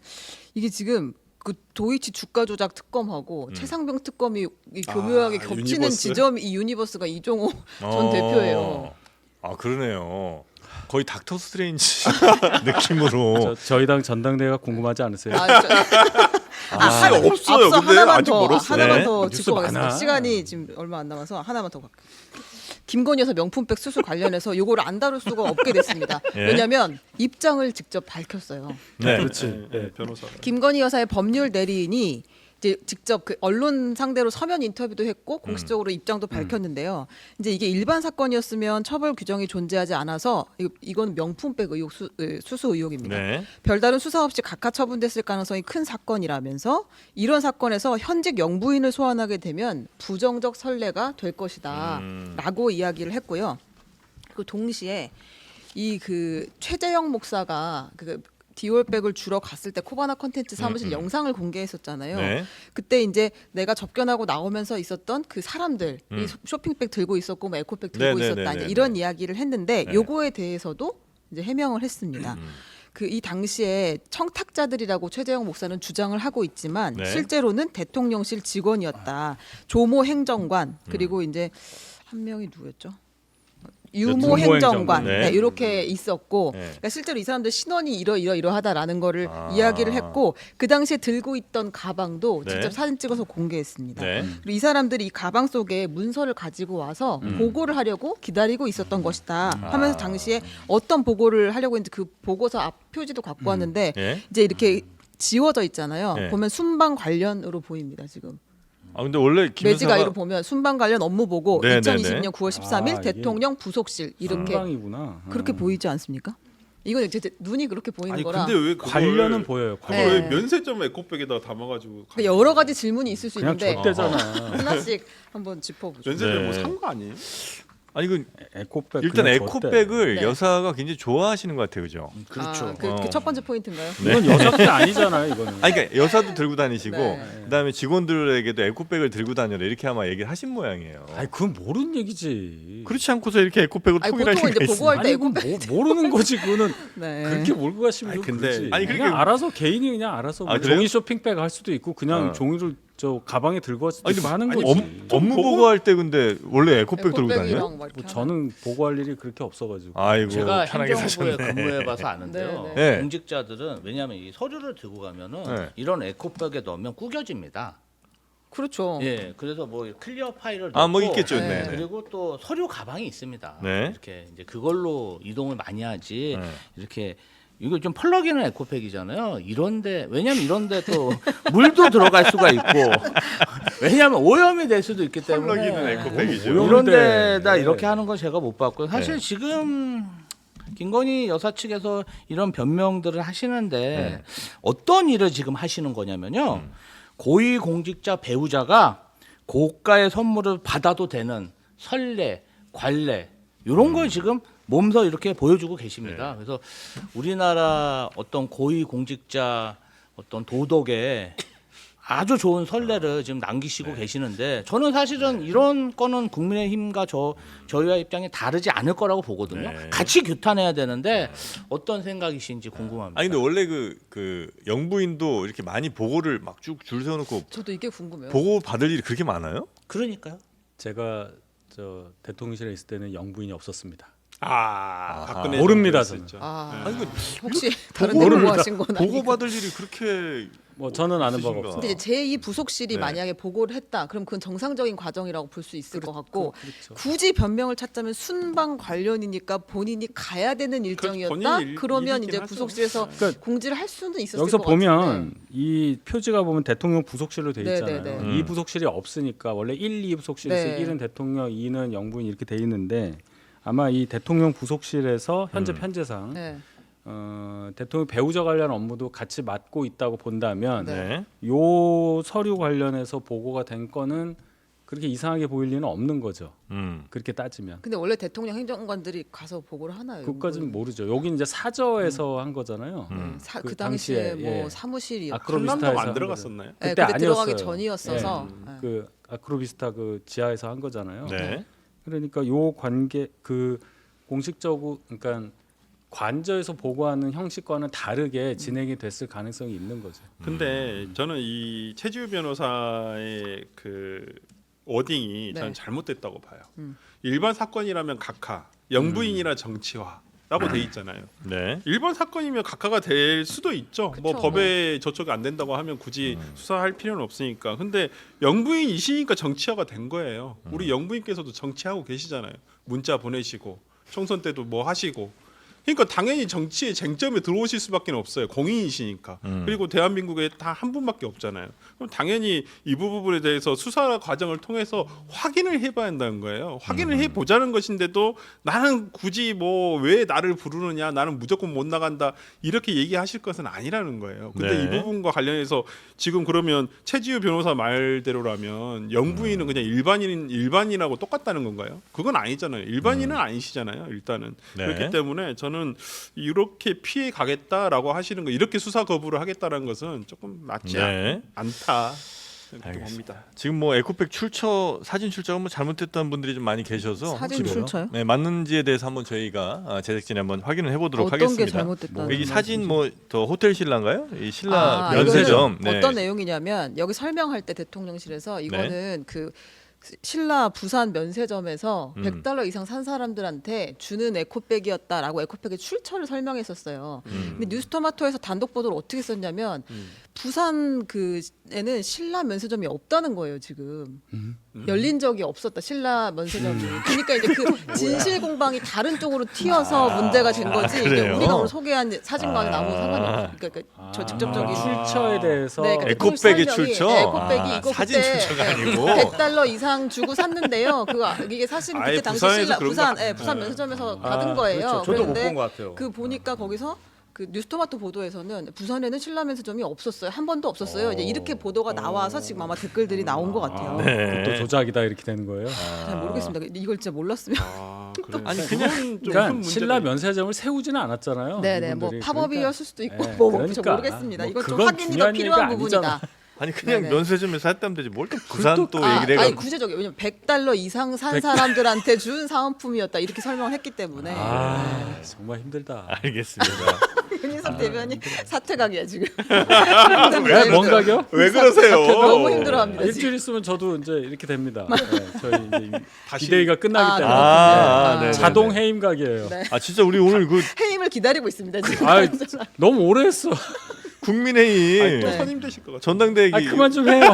이게 지금 그 도이치 주가 조작 특검하고 최상병 특검이 이 교묘하게 겹치는 유니버스? 지점이 이 유니버스가 이종호 전 어. 대표예요. 아 그러네요. 거의 닥터 스트레인지 느낌으로. 저희 당 전당대회가 궁금하지 않으세요? 없어요. 근데 하나만 아직 더 멀었어요. 하나만 네. 더 뉴스 짚고 가겠습니다. 많아. 시간이 지금 얼마 안 남아서 하나만 더 갈게요. 김건희 여사 명품백 수수 관련해서 요거를 안 다룰 수가 없게 됐습니다. 예. 왜냐하면 입장을 직접 밝혔어요. 네. 그렇지. 네, 변호사. 김건희 여사의 법률 대리인이 이제 직접 그 언론 상대로 서면 인터뷰도 했고 공식적으로 입장도 밝혔는데요. 이제 이게 일반 사건이었으면 처벌 규정이 존재하지 않아서 이건 명품백 의혹 수수 의혹입니다. 네. 별다른 수사 없이 각하 처분됐을 가능성이 큰 사건이라면서 이런 사건에서 현직 영부인을 소환하게 되면 부정적 선례가 될 것이다라고 이야기를 했고요. 그 동시에 이 그 최재형 목사가 그 디올백을 주러 갔을 때 코바나 컨텐츠 사무실 영상을 공개했었잖아요. 네. 그때 이제 내가 접견하고 나오면서 있었던 그 사람들 이 쇼핑백 들고 있었고 뭐 에코백 들고 네, 네, 있었다 네, 이제 네, 이런 네. 이야기를 했는데 요거에 대해서도 이제 해명을 했습니다. 그 이 당시에 청탁자들이라고 최재형 목사는 주장을 하고 있지만 네. 실제로는 대통령실 직원이었다. 조모 행정관 그리고 이제 한 명이 누구였죠? 유모 유모 행정관 행정관. 네. 네, 이렇게 있었고 네. 그러니까 실제로 이 사람들 신원이 이러이러하다라는 거를 아. 이야기를 했고 그 당시에 들고 있던 가방도 네. 직접 사진 찍어서 공개했습니다. 네. 그리고 이 사람들이 이 가방 속에 문서를 가지고 와서 보고를 하려고 기다리고 있었던 것이다 하면서 당시에 어떤 보고를 하려고 했는지 그 보고서 앞 표지도 갖고 왔는데 네. 이제 이렇게 지워져 있잖아요. 네. 보면 순방 관련으로 보입니다 지금. 아 근데 원래 김 매지가 여사가 이로 보면 순방 관련 업무 보고 네, 2020년 9월 13일 아, 이게 대통령 부속실 이렇게 순방이구나. 그렇게 보이지 않습니까? 이건 이제 눈이 그렇게 보이는 아니 거라 근데 왜 그걸 관련은 보여요. 그걸 네. 왜 면세점 에코백에다 담아가지고 그러니까 여러 가지 질문이 있을 수 그냥 있는데 족대잖아. 하나씩 한번 짚어보죠. 면세점 네. 뭐 산 거 아니에요? 아니 그 에코백 일단 그냥 에코백을 네. 여사가 굉장히 좋아하시는 것 같아요, 그죠? 그렇죠. 그 첫 번째 포인트인가요? 이건 여자들 아니잖아요. 이거는. 아니 그러니까 여사도 들고 다니시고 네. 그다음에 직원들에게도 에코백을 들고 다녀라 이렇게 아마 얘기를 하신 모양이에요. 아니 그건 모르는 얘기지. 그렇지 않고서 이렇게 에코백을 아니, 통일할 보통은 리가 이제 있어요. 보고할 때 아니 이건 모르는 거지. 그거는 네. 그렇게 몰고 가시면 아니, 좀 근데- 그렇지. 아니, 그냥 그러니까- 알아서 개인이 그냥 알아서 아, 뭐 그래요? 종이 쇼핑백 할 수도 있고 그냥 어. 종이를 저 가방에 들고 갈 수도 아니, 있고 하는 아니, 거지. 업무 보고할 때 근데 원래 에코백 들고 다녀요? 에코백이랑 막 이렇게 뭐 저는 보고할 일이 그렇게 없어가지고. 아이고 제가 편하게 행정부에 사셨네. 근무해봐서 아는데요. 네, 네. 공직자들은 왜냐하면 이 서류를 들고 가면은 네. 이런 에코백에 넣으면 구겨집니다. 그렇죠. 예, 그래서 뭐 클리어 파일을 아, 뭐 넣고, 있겠죠. 네. 네. 그리고 또 서류 가방이 있습니다. 네. 이렇게 이제 그걸로 이동을 많이 하지 네. 이렇게 이거 좀 펄럭이는 에코백이잖아요. 이런데 왜냐면 이런데 또 물도 들어갈 수가 있고 왜냐면 오염이 될 수도 있기 때문에 펄럭이는 에코백이죠. 이런 오염인데. 데다 이렇게 하는 건 제가 못 봤고요. 사실 네. 지금 김건희 여사 측에서 이런 변명들을 하시는데 네. 어떤 일을 지금 하시는 거냐면요. 고위공직자 배우자가 고가의 선물을 받아도 되는 선례, 관례 이런 걸 지금 몸소 이렇게 보여주고 계십니다. 네. 그래서 우리나라 어떤 고위공직자 어떤 도덕에 아주 좋은 선례를 지금 남기시고 계시는데 저는 사실은 이런 거는 국민의힘과 저희와 입장이 다르지 않을 거라고 보거든요. 네. 같이 규탄해야 되는데 어떤 생각이신지 궁금합니다. 아니 근데 원래 그 영부인도 이렇게 많이 보고를 막 쭉 줄 세워놓고 저도 이게 궁금해요. 보고 받을 일이 그렇게 많아요? 그러니까요. 제가 저 대통령실에 있을 때는 영부인이 없었습니다. 박근혜 모릅니다, 정부였을 때. 아니 그 혹시 다른 보고를 데 보고하신 건 보고 아니고? 받을 일이 그렇게 뭐 저는 아는 바가 없으신가? 없어요. 근데 이제 제2 부속실이 네. 만약에 보고를 했다, 그럼 그건 정상적인 과정이라고 볼 수 있을 것 같고 그렇죠. 굳이 변명을 찾자면 순방 관련이니까 본인이 가야 되는 일정이었다. 본인 그러면 일이긴 이제 하죠. 부속실에서 그러니까 공지를 할 수는 있었을 여기서 것 보면 같은데. 이 표지가 보면 대통령 부속실로 돼 네, 있잖아요. 네, 네. 이 부속실이 없으니까 원래 1, 2 부속실에서 네. 1은 대통령, 2는 영부인 이렇게 돼 있는데 아마 이 대통령 부속실에서 현재 편제상 네. 대통령 배우자 관련 업무도 같이 맡고 있다고 본다면 네. 요 서류 관련해서 보고가 된 건은 그렇게 이상하게 보일 리는 없는 거죠. 그렇게 따지면. 근데 원래 대통령 행정관들이 가서 보고를 하나요? 그것까지는 모르죠. 여기 이제 사저에서 한 거잖아요. 그 그 당시에 당시에, 뭐 예. 사무실이 아크로비스타에서 한남동 안 한 들어갔었나요? 네, 그때 그때 들어가기 아니었어요. 전이었어서 예. 그 아크로비스타 그 지하에서 한 거잖아요. 네. 그러니까 요 관계 그 공식적으로 그러니까 관저에서 보고하는 형식과는 다르게 진행이 됐을 가능성이 있는 거죠. 근데 저는 이 최지우 변호사의 그 워딩이 네. 저는 잘못됐다고 봐요. 일반 사건이라면 각하, 영부인이라 정치화라고 돼 있잖아요. 네. 일반 사건이면 각하가 될 수도 있죠. 뭐 그쵸, 법에 저쪽이 안 된다고 하면 굳이 수사할 필요는 없으니까. 근데 영부인이시니까 정치화가 된 거예요. 우리 영부인께서도 정치하고 계시잖아요. 문자 보내시고 총선 때도 뭐 하시고. 그러니까 당연히 정치의 쟁점에 들어오실 수밖에 없어요. 공인이시니까. 그리고 대한민국에 다 한 분밖에 없잖아요. 그럼 당연히 이 부분에 대해서 수사 과정을 통해서 확인을 해봐야 한다는 거예요. 확인을 해보자는 것인데도 나는 굳이 뭐 왜 나를 부르느냐, 나는 무조건 못 나간다 이렇게 얘기하실 것은 아니라는 거예요. 근데 네. 이 부분과 관련해서 지금 그러면 최지우 변호사 말대로라면 영부인은 그냥 일반인하고 똑같다는 건가요? 그건 아니잖아요. 일반인은 아니시잖아요. 일단은 네. 그렇기 때문에 저는 이렇게 피해 가겠다라고 하시는 거, 이렇게 수사 거부를 하겠다라는 것은 조금 맞지 네. 않다 생각도 알겠습니다. 봅니다. 지금 뭐 에코백 출처 사진 출처가 뭐 잘못됐다는 분들이 좀 많이 계셔서 사진 혹시 출처요? 네, 맞는지에 대해서 한번 저희가 제작진이 한번 확인을 해보도록 어떤 게 하겠습니다. 잘못됐다는 여기 사진 뭐 더 호텔 신라인가요? 이 신라 아, 면세점. 이거는 어떤 내용이냐면 여기 설명할 때 대통령실에서 이거는 그 신라 부산 면세점에서 100달러 이상 산 사람들한테 주는 에코백이었다라고 에코백의 출처를 설명했었어요. 근데 뉴스토마토에서 단독 보도를 어떻게 썼냐면 부산 그에는 신라 면세점이 없다는 거예요 지금. 열린 적이 없었다 신라 면세점이. 그러니까 이제 그 진실 공방이 다른 쪽으로 튀어서 문제가 된 거지. 이게 그래요? 우리가 오늘 소개한 사진과는 아무 상관이 없어요. 그러니까 저 직접적인 출처에 대해서 네, 그러니까 에코백의 설명이, 출처? 네, 에코백이 이거 사진 그때 출처가 아니고? 100달러 이상 주고 샀는데요. 그거 이게 사실 아예 그때 당시 부산에서 신라 그런 부산 거- 부산 면세점에서 받은 거예요. 그렇죠. 저도 못 그런데 본 것 같아요. 그 보니까 거기서 그 뉴스토마토 보도에서는 부산에는 신라 면세점이 없었어요. 한 번도 없었어요. 이제 이렇게 보도가 나와서 지금 아마 댓글들이 나온 것 같아요. 네. 또 조작이다 이렇게 되는 거예요. 잘 모르겠습니다. 이걸 진짜 몰랐으면. 그래. 아니, 그냥 좀 그러니까 큰 문제가 신라 있- 면세점을 세우지는 않았잖아요. 네네 뭐 이분들이. 팝업이었을 수도 있고 네, 뭐 그러니까. 저 모르겠습니다. 뭐 이건 좀 그건 확인이 더 중요한 필요한 얘기가 부분이다. 아니잖아. 아니 그냥 네네. 면세점에서 했다면 되지 뭘 또 부산 또 얘기를 아니 해가지고 구체적이에요. 왜냐면 100달러 이상 산 사람들한테 준 사은품이었다 이렇게 설명을 했기 때문에. 아 정말 힘들다. 알겠습니다. 윤희석 대변인 사퇴각이야 지금. 왜 뭔가요? 왜 그러세요? 너무 힘들어합니다. 지금. 일주일 있으면 저도 이제 이렇게 됩니다. 네, 저희 이제 다시- 비대위가 끝나기 아, 때문에 아, 네. 자동 해임각이에요. 네. 아 진짜 우리 오늘 그 해임을 기다리고 있습니다 지금. 아 너무 오래 했어. 국민회의 또 네. 선임 되실 것 같아요. 전당대회 아 그만 좀 해요.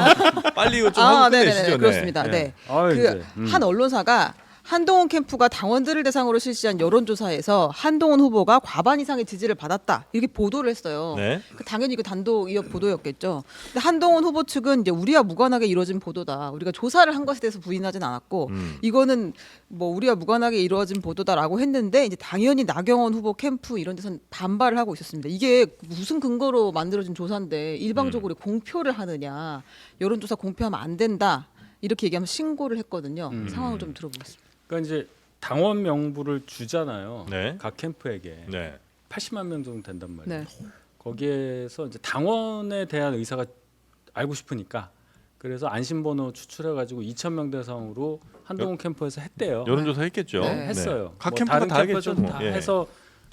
빨리 이거 좀 하고 끝내시죠. 네네네 그렇습니다. 네. 아, 그 이제, 한 언론사가 한동훈 캠프가 당원들을 대상으로 실시한 여론조사에서 한동훈 후보가 과반 이상의 지지를 받았다 이렇게 보도를 했어요. 네. 당연히 그 단독 이업 보도였겠죠. 근데 한동훈 후보 측은 이제 우리와 무관하게 이루어진 보도다. 우리가 조사를 한 것에 대해서 부인하진 않았고 이거는 뭐 우리와 무관하게 이루어진 보도다라고 했는데 이제 당연히 나경원 후보 캠프 이런 데서는 반발을 하고 있었습니다. 이게 무슨 근거로 만들어진 조사인데 일방적으로 공표를 하느냐. 여론조사 공표하면 안 된다. 이렇게 얘기하면 신고를 했거든요. 상황을 좀 들어보겠습니다. 그러니까 이제 당원 명부를 주잖아요. 네. 각 캠프에게 네. 80만 명 정도 된단 말이에요. 네. 거기에서 이제 당원에 대한 의사가 알고 싶으니까 그래서 안심번호 추출해가지고 2,000명 대상으로 한동훈 캠프에서 했대요. 여론조사 했겠죠. 네. 했어요. 각 뭐 캠프가 다른 다 하겠죠. 캠프에서도 뭐. 다 예. 해서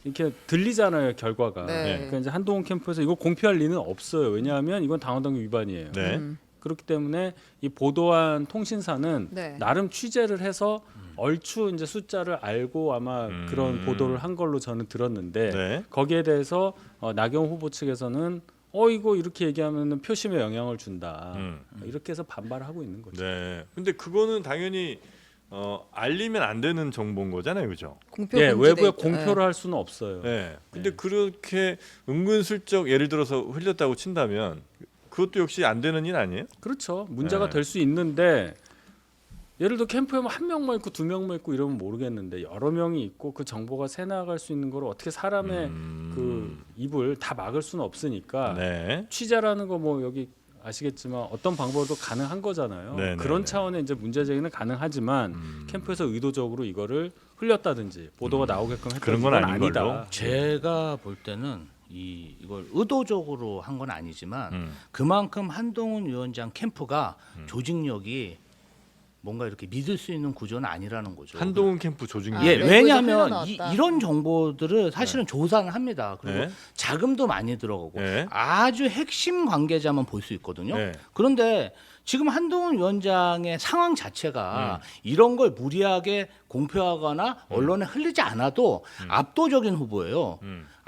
이렇게 들리잖아요 결과가. 네. 그러니까 이제 한동훈 캠프에서 이거 공표할 리는 없어요. 왜냐하면 이건 당원당규 위반이에요. 네. 그렇기 때문에 이 보도한 통신사는 네. 나름 취재를 해서 얼추 이제 숫자를 알고 아마 그런 보도를 한 걸로 저는 들었는데 네. 거기에 대해서 나경원 후보 측에서는 이거 이렇게 얘기하면 표심에 영향을 준다 이렇게 해서 반발을 하고 있는 거죠. 네. 근데 그거는 당연히 알리면 안 되는 정보인 거잖아요, 그죠? 공표 예, 금지돼 외부에 있죠. 공표를 할 수는 없어요. 네. 근데 그렇게 은근슬쩍 예를 들어서 흘렸다고 친다면 그것도 역시 안 되는 일 아니에요? 그렇죠. 문제가 네. 될 수 있는데 예를 들어 캠프에 뭐 한 명만 있고 두 명만 있고 이러면 모르겠는데 여러 명이 있고 그 정보가 새 나갈 수 있는 걸 어떻게 사람의 그 입을 다 막을 수는 없으니까 네. 취재라는 거 뭐 여기 아시겠지만 어떤 방법도 가능한 거잖아요. 네, 네, 그런 네. 차원의 이제 문제 제기는 가능하지만 캠프에서 의도적으로 이거를 흘렸다든지 보도가 나오게끔 했다든지 그런 건 이건 아닌 걸로. 아니다. 제가 볼 때는 이걸 의도적으로 한 건 아니지만 그만큼 한동훈 위원장 캠프가 조직력이 뭔가 이렇게 믿을 수 있는 구조는 아니라는 거죠. 한동훈 캠프 조직력. 예, 외부에서 왜냐하면 흘러나왔다. 이런 정보들을 사실은 조사는 합니다. 그리고 네. 자금도 많이 들어가고 네. 아주 핵심 관계자만 볼 수 있거든요. 네. 그런데 지금 한동훈 위원장의 상황 자체가 이런 걸 무리하게 공표하거나 언론에 흘리지 않아도 압도적인 후보예요.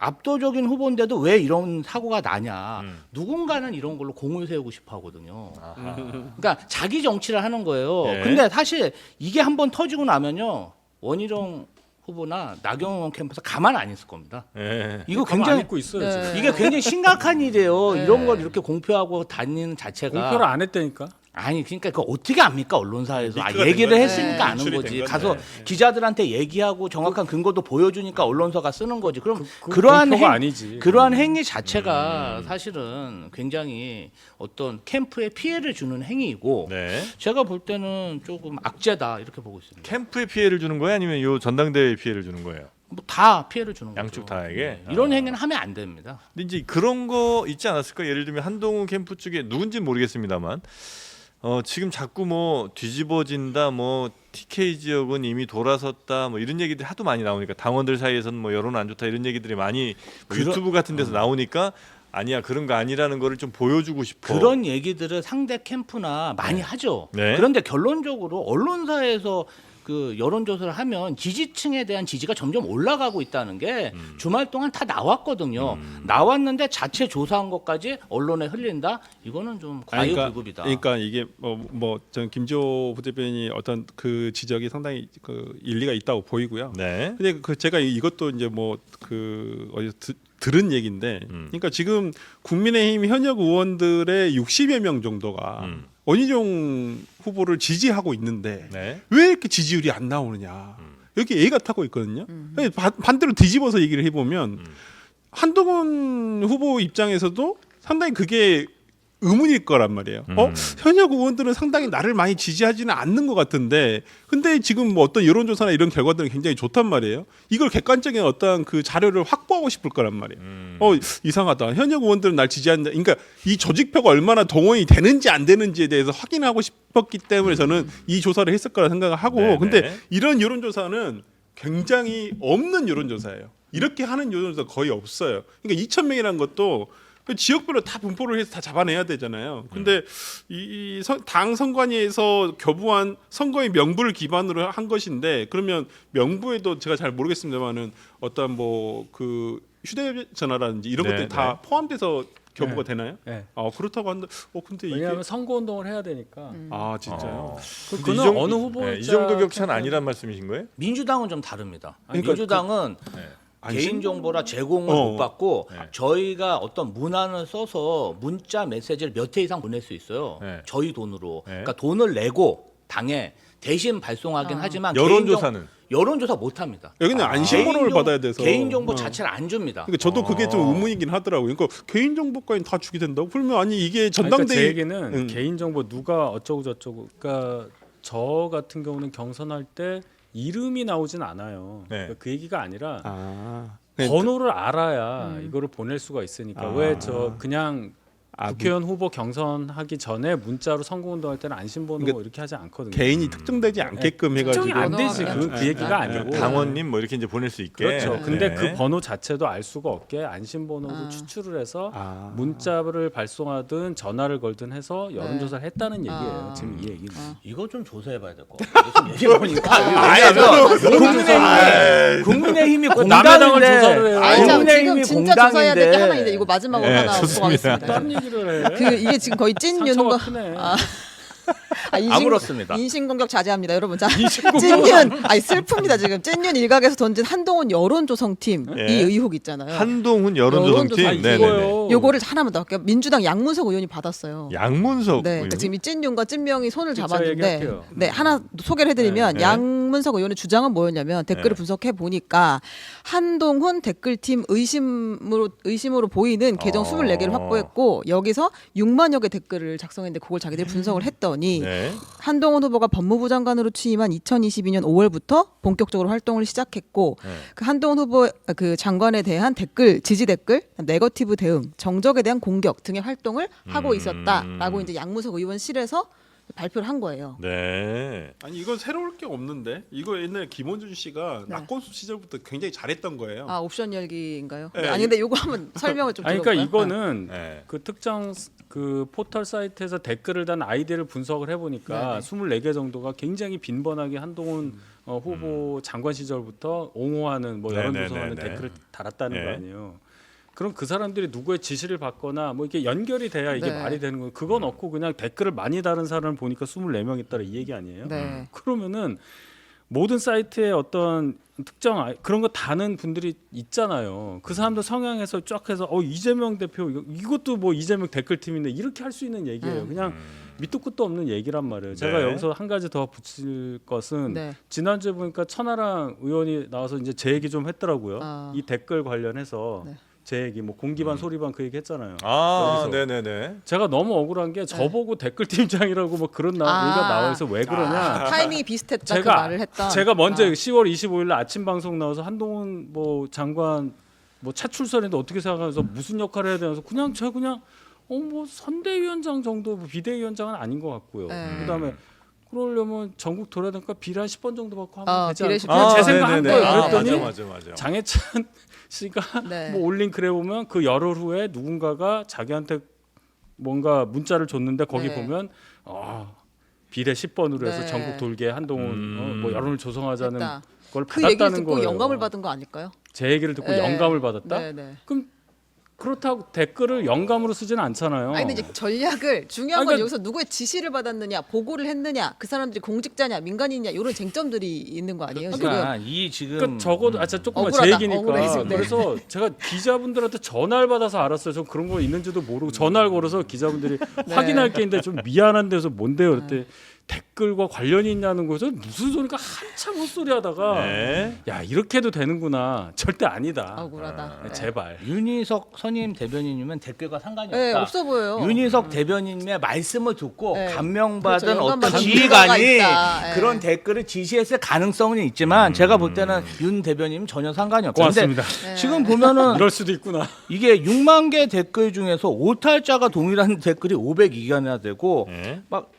압도적인 후보인데도 왜 이런 사고가 나냐. 누군가는 이런 걸로 공을 세우고 싶어 하거든요. 그러니까 자기 정치를 하는 거예요. 예. 근데 사실 이게 한번 터지고 나면요. 원희룡 후보나 나경원 캠프에서 가만 안 있을 겁니다. 네. 이거 가만 안 굉장히 입고 있어요. 네. 지금. 이게 굉장히 심각한 일이에요. 네. 이런 걸 이렇게 공표하고 다니는 자체가 공표를 안 했다니까. 아니 그러니까 그 어떻게 압니까 언론사에서 리크가 얘기를 된 했으니까 거지. 아는 노출이 거지. 된 가서 건데. 기자들한테 얘기하고 정확한 근거도 보여주니까 언론사가 쓰는 거지. 그럼 그 그러한 공표가 아니지. 그러한 행위 자체가 사실은 굉장히 어떤 캠프에 피해를 주는 행위이고 네. 제가 볼 때는 조금 악재다 이렇게 보고 있습니다. 캠프에 피해를 주는 거예요, 아니면 요 전당대회에 피해를 주는 거예요? 뭐 다 피해를 주는 거죠. 양쪽 다에게? 이런 아. 행위는 하면 안 됩니다. 근데 이제 그런 거 있지 않았을까? 예를 들면 한동훈 캠프 쪽에 누군지 모르겠습니다만 지금 자꾸 뭐 뒤집어진다, 뭐 TK 지역은 이미 돌아섰다, 뭐 이런 얘기들이 하도 많이 나오니까 당원들 사이에서는 뭐 여론 안 좋다 이런 얘기들이 많이 뭐 유튜브 같은 데서 나오니까 아니야 그런 거 아니라는 거를 좀 보여주고 싶어. 그런 얘기들을 상대 캠프나 많이 하죠. 네. 그런데 결론적으로 언론사에서 그 여론조사를 하면 지지층에 대한 지지가 점점 올라가고 있다는 게 주말 동안 다 나왔거든요. 나왔는데 자체 조사한 것까지 언론에 흘린다? 이거는 좀 과유불급이다. 그러니까 이게 전 김지호 부대변인이 어떤 그 지적이 상당히 그 일리가 있다고 보이고요. 네. 근데 제가 이것도 이제 어디서 들은 얘기인데, 그러니까 지금 국민의힘 현역 의원들의 60여 명 정도가 원희룡 후보를 지지하고 있는데 네. 왜 이렇게 지지율이 안 나오느냐 이렇게 애가 타고 있거든요. 반대로 뒤집어서 얘기를 해보면 한동훈 후보 입장에서도 상당히 그게 의문일 거란 말이에요. 현역 의원들은 상당히 나를 많이 지지하지는 않는 것 같은데, 근데 지금 뭐 어떤 여론조사나 이런 결과들은 굉장히 좋단 말이에요. 이걸 객관적인 어떤 그 자료를 확보하고 싶을 거란 말이에요. 이상하다. 현역 의원들은 날 지지한다. 그러니까 이 조직표가 얼마나 동원이 되는지 안 되는지에 대해서 확인하고 싶었기 때문에 저는 이 조사를 했을 거라 생각을 하고, 네네. 근데 이런 여론조사는 굉장히 없는 여론조사예요. 이렇게 하는 여론조사 거의 없어요. 그러니까 2,000명이라는 것도 지역별로 다 분포를 해서 다 잡아내야 되잖아요. 근데 당 선관위에서 교부한 선거의 명부를 기반으로 한 것인데, 그러면 명부에도 제가 잘 모르겠습니다만은 어떤 뭐 그 휴대전화라든지 이런 네, 것들이 다 포함돼서 교부가 되나요? 네. 그렇다고 한다. 근데 이게 왜냐하면 선거 운동을 해야 되니까. 진짜요? 근데 그는 어느 후보자 이 정도 격차는 아니란 말씀이신 거예요? 민주당은 좀 다릅니다. 그러니까 민주당은 안심? 개인 정보라 제공을 못 받고 저희가 어떤 문안을 써서 문자 메시지를 몇 회 이상 보낼 수 있어요. 네. 저희 돈으로. 네. 그러니까 돈을 내고 당에 대신 발송하긴 하지만 여론조사는 여론조사 못 합니다. 여기는 안심번호를 받아야 돼서 개인 정보 자체를 안 줍니다. 그러니까 저도 그게 좀 의문이긴 하더라고요. 그러니까 개인 정보까지 다 주게 된다고? 그러면 아니 이게 그러니까 제 전당대회 얘기는 개인 정보 누가 어쩌고 저쩌고. 그러니까 저 같은 경우는 경선할 때 이름이 나오진 않아요. 네. 그러니까 그 얘기가 아니라 네, 번호를 알아야 이거를 보낼 수가 있으니까. 왜 저 그냥 국회의원 후보 경선하기 전에 문자로 선거운동할 때는 안심번호 그러니까 이렇게 하지 않거든요. 개인이 특정되지 않게끔 해가지고 특정이 안 되지. 그 얘기가 아니고. 당원님 뭐 이렇게 이제 보낼 수 있게. 그렇죠. 근데 네. 그 번호 자체도 알 수가 없게 안심번호로 추출을 해서 문자를 발송하든 전화를 걸든 해서 여론조사를 했다는 얘기예요. 지금 이 얘기는. 이거 좀 조사해봐야 될 것 같아요. 지금 얘기해 보니까 국민의힘이 남의 당을 공당인데 조사를 해요. 아니, 참, 국민의힘이 지금 진짜 조사해야 될 게 하나 공당인데 있는데 이거 마지막으로 네, 하나 짚고 좋습니다. 가겠습니다. 딴 얘기를 해. 이게 지금 거의 찐 상처가 윤과 크네. 아무렇습니다. 인신공격 자제합니다, 여러분. 자, 찐윤, 슬픕니다 지금. 찐윤 일각에서 던진 한동훈 여론조성팀 예. 이 의혹 있잖아요. 한동훈 여론조성팀. 여론조성 네네네. 요거를 하나만 더 할게요. 민주당 양문석 의원이 받았어요. 양문석. 네, 의원. 그러니까 지금 이 찐윤과 찐명이 손을 진짜 잡았는데, 얘기할게요. 네 하나 소개를 해드리면 네. 양문석 의원의 주장은 뭐였냐면 댓글을 네. 분석해 보니까 한동훈 댓글팀 의심으로 보이는 계정 24개를 확보했고 여기서 6만여 개 댓글을 작성했는데 그걸 자기들이 분석을 했더니 네. 한동훈 후보가 법무부 장관으로 취임한 2022년 5월부터 본격적으로 활동을 시작했고 네. 그 한동훈 후보 그 장관에 대한 댓글, 지지 댓글, 네거티브 대응, 정적에 대한 공격 등의 활동을 하고 있었다라고 이제 양무석 의원실에서 발표를 한 거예요. 네. 아니 이건 새로울 게 없는데 이거 옛날 김원준 씨가 네. 낙권수 시절부터 굉장히 잘했던 거예요. 옵션 열기인가요? 네. 아니 근데 요거 한번 설명을 좀 아니 들어볼까요? 그러니까 이거는 네. 그 특정 그 포털 사이트에서 댓글을 단 아이디를 분석을 해보니까 24개 정도가 굉장히 빈번하게 한동훈 후보 장관 시절부터 옹호하는 뭐 여론조사하는 네네네네. 댓글을 달았다는 네. 거 아니에요. 그럼 그 사람들이 누구의 지시를 받거나 뭐 이렇게 연결이 돼야 이게 네. 말이 되는 거예요. 그건 없고 그냥 댓글을 많이 다른 사람을 보니까 24명 있다라 이 얘기 아니에요? 네. 그러면은 모든 사이트에 어떤 특정 그런 거 다는 분들이 있잖아요. 그 사람들 성향에서 쫙 해서 이재명 대표 이것도 뭐 이재명 댓글팀인데 이렇게 할 수 있는 얘기예요. 그냥 밑도 끝도 없는 얘기란 말이에요. 제가 네. 여기서 한 가지 더 붙일 것은 네. 지난주에 보니까 천하람 의원이 나와서 이제 제 얘기 좀 했더라고요. 이 댓글 관련해서 네. 제 얘기 뭐 공기반 소리반 그 얘기 했잖아요. 아, 그래서 네네네. 제가 너무 억울한 게 저보고 댓글 팀장이라고 뭐 그런 얘기가 나와서 왜 그러냐? 타이밍이 비슷했다 그 말을 했던. 제가 먼저 10월 25일 아침 방송 나와서 한동훈 뭐 장관 뭐 차출설인데 어떻게 생각하면서 무슨 역할을 해야 되면서 그냥 제가 그냥 뭐 선대위원장 정도 뭐 비대위원장은 아닌 것 같고요. 그다음에 그러려면 전국 돌아야 되니까 비례 한 10번 정도 받고 하면 되지 비례 않을까? 10번. 그냥 제 생각한 네네네. 거예요. 그랬더니 맞아. 장해찬 씨가 네. 뭐 올린 글에 보면 그 열흘 후에 누군가가 자기한테 뭔가 문자를 줬는데 거기 네. 보면 비례 10번으로 해서 네. 전국 돌게 한동훈 뭐 여론을 조성하자는 했다. 걸 그 얘기를 받았다는 듣고 거예요. 영감을 받은 거 아닐까요? 제 얘기를 듣고 네. 영감을 받았다? 네. 그럼 그렇다고 댓글을 영감으로 쓰지는 않잖아요. 아니 근데 이제 전략을 중요한 건 그러니까 여기서 누구의 지시를 받았느냐, 보고를 했느냐, 그 사람들이 공직자냐, 민간인이냐 이런 쟁점들이 있는 거 아니에요? 지금 그러니까 이 지금 그러니까 적어도 조금만 제 억울하다. 얘기니까 억울해, 지금. 네. 그래서 제가 기자분들한테 전화를 받아서 알았어요. 저 그런 거 있는지도 모르고 전화를 걸어서 기자분들이 네. 확인할 게 있는데 좀 미안한 데서 뭔데요? 그랬더니 댓글과 관련이 있냐는 거죠. 무슨 소리가 한참 헛소리 하다가 네. 야 이렇게 해도 되는구나. 절대 아니다. 억울하다. 네. 제발. 윤희석 선임 대변인이면 댓글과 상관이 네, 없다. 없어 보여요. 윤희석 대변인의 말씀을 듣고 네. 감명받은 그렇죠. 어떤 영감받은 지휘관이 의도가 있다. 네. 그런 댓글을 지시했을 가능성은 있지만 제가 볼 때는 윤 대변인은 전혀 상관이 없어요. 고맙습니다. 근데 지금 보면은 이럴 수도 있구나. 이게 6만 개 댓글 중에서 오탈자가 동일한 댓글이 502개나 되고 네. 막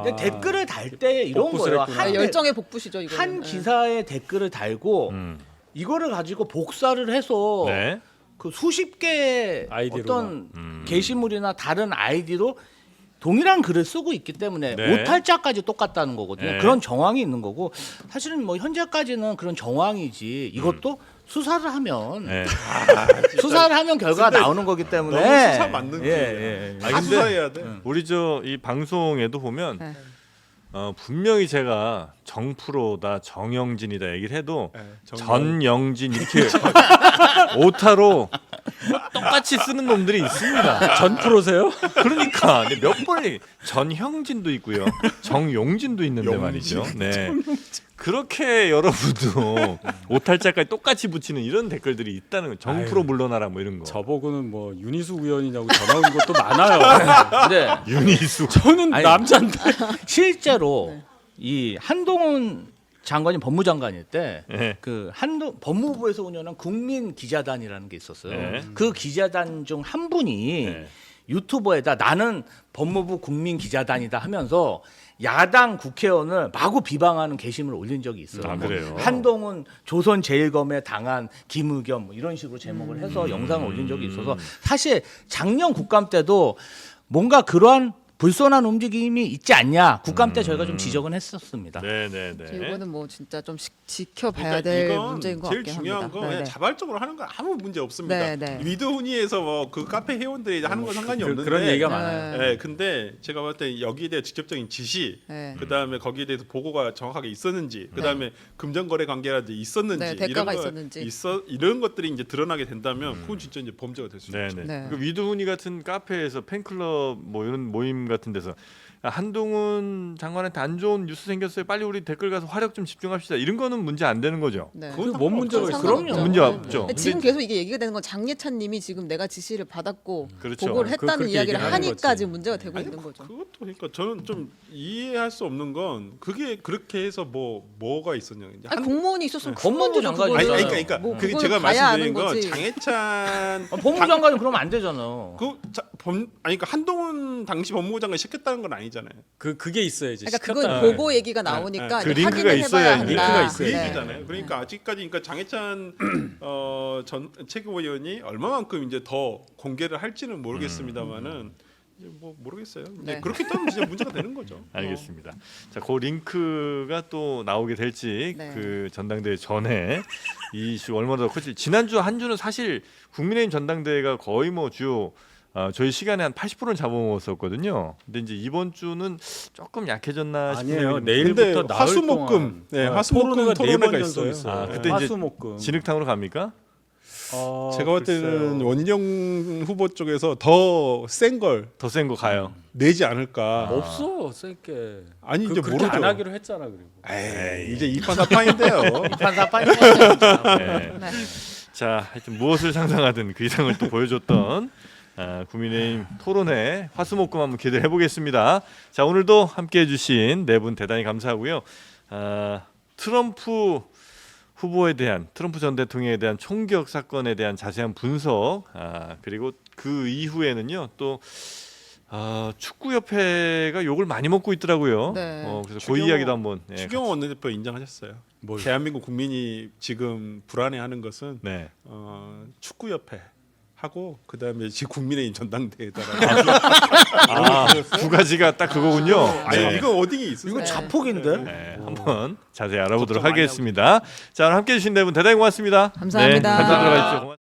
근데 댓글을 달 때 이런 복붙을 거예요. 했구나. 한, 열정의 복부시죠 이거. 한 기사에 댓글을 달고 이거를 가지고 복사를 해서 그 수십 개의 아이디로 어떤 게시물이나 다른 아이디로 동일한 글을 쓰고 있기 때문에 네. 오탈자까지 똑같다는 거거든요. 네. 그런 정황이 있는 거고 사실은 뭐 현재까지는 그런 정황이지 이것도 수사를 하면 네. 수사를 하면 결과가 나오는 거기 때문에 너무 수사 맞는 예. 아, 다 근데 수사해야 돼. 우리 저 이 방송에도 보면 네. 분명히 제가 정프로다 정영진이다 얘기를 해도 네, 전영진 이렇게 오타로 똑같이 쓰는 놈들이 있습니다. 전 프로세요? 그러니까 근데 몇 번이 전형진도 있고요, 정용진도 있는데 말이죠. 네. 그렇게 여러분도 오탈자까지 똑같이 붙이는 이런 댓글들이 있다는 거. 정프로 물러나라 뭐 이런 거. 저보고는 뭐 윤희수 의원이냐고 전화 온 것도 많아요. 근데 윤희수. 저는 아니, 남자인데. 실제로 이 한동훈 장관이 법무장관일 때 네. 그 법무부에서 운영한 국민 기자단이라는 게 있었어요. 네. 그 기자단 중 한 분이 네. 유튜버에다 나는 법무부 국민 기자단이다 하면서 야당 국회의원을 마구 비방하는 게시물을 올린 적이 있어요. 아, 뭐 그래요? 한동훈 조선 제일검에 당한 김의겸 뭐 이런 식으로 제목을 해서 영상을 올린 적이 있어서 사실 작년 국감 때도 뭔가 그러한 불손한 움직임이 있지 않냐 국감 때 저희가 좀 지적은 했었습니다. 네네네. 이거는 뭐 진짜 좀 지켜봐야 그러니까 될 이건 문제인 것 제일 같긴 중요한 합니다. 건 그냥 네네. 자발적으로 하는 건 아무 문제 없습니다. 네. 위드훈이에서 뭐 그 카페 회원들이 하는 건 상관이 없는데 그런 얘기가 네. 많아요. 네, 근데 제가 봤을 때 여기에 대해 직접적인 지시, 네. 그다음에 거기에 대해서 보고가 정확하게 있었는지, 그다음에 금전거래 관계라든지 있었는지, 네, 대가가 이런 있었는지. 이런 것들이 이제 드러나게 된다면 그건 진짜 이제 범죄가 될 수 있죠. 네네. 네. 그 위드훈이 같은 카페에서 팬클럽 뭐 이런 모임 같은 데서 한동훈 장관한테 안 좋은 뉴스 생겼어요. 빨리 우리 댓글 가서 화력 좀 집중합시다. 이런 거는 문제 안 되는 거죠. 네. 그건 뭔 문제가 있어요? 상관없죠. 그럼요. 문제 없죠. 근데 지금 계속 이게 얘기가 되는 건 장예찬님이 지금 내가 지시를 받았고 그렇죠. 보고를 했다는 그렇게 이야기를 얘기를 하는 하니까 거지. 지금 문제가 되고 아니, 있는 거죠. 그것도 그러니까 저는 좀 이해할 수 없는 건 그게 그렇게 해서 뭐가 있었냐. 이제 아니, 공무원이 있었으면 법무부 그거는 장관이 아니, 그거는 그러니까 뭐 그게 그걸 제가 봐야 말씀드린 아는 건 거지. 장해찬 법무장관은 그러면 안 되잖아. 아니 그러니까 한동훈 당시 법무부 장관이 시켰다는 건 아니잖아요. 그게 있어야지. 그러니까 시켰다. 그건 보고 얘기가 나오니까 그 이제 링크가 확인을 있어야 해봐야 한다. 링크가 그 있어요. 얘기잖아요. 그러니까 아직까지 그러니까 장해찬 전 최고위원이 얼마만큼 이제 더 공개를 할지는 모르겠습니다만은 이제 뭐 모르겠어요. 이제 네. 그렇게 따면 진짜 문제가 되는 거죠. 알겠습니다. 자, 그 링크가 또 나오게 될지 네. 그 전당대회 전에 이 이슈 얼마나 더 커질지. 지난주 한 주는 사실 국민의힘 전당대회가 거의 뭐 주요 저희 시간에 한 80%는 잡아먹었었거든요. 근데 이제 이번 주는 조금 약해졌나 싶은 아니에요. 생각이 내일부터 근데 나흘 화수목금, 동안 네, 화수목금 토론회가 토론회가 4번 연속 있어요. 있어요. 아, 그때 이제 화수목금. 진흙탕으로 갑니까? 제가 볼 때는 원희룡 후보 쪽에서 더 센 걸 더 센 거 가요. 내지 않을까. 없어 센게. 아니 이제 그렇게 모르죠. 안 하기로 했잖아 그리고. 에이, 이제 2판 4판인데요. 판사판이 네. 네. 자, 하여튼 무엇을 상상하든 그 이상을 또 보여줬던 국민의힘 토론회 화수목금 한번 기대해 보겠습니다. 자, 오늘도 함께해 주신 네 분 대단히 감사하고요. 트럼프 후보에 대한 트럼프 전 대통령에 대한 총격 사건에 대한 자세한 분석 그리고 그 이후에는요 또 축구협회가 욕을 많이 먹고 있더라고요. 네. 그래서 그 이야기도 한번 추경호 원내대표 인정하셨어요. 대한민국 국민이 지금 불안해하는 것은 네. 축구협회 하고 그다음에 지금 국민의힘 전당대회다라고. 두 가지가 딱 그거군요. 아니 이거 어딩이 있어요. 이거 자폭인데? 네, 한번 자세히 알아보도록 걱정 많이 하겠습니다. 자, 오늘 함께해 주신 네 분 대단히 고맙습니다. 감사합니다. 네, 감사 들어가십시오.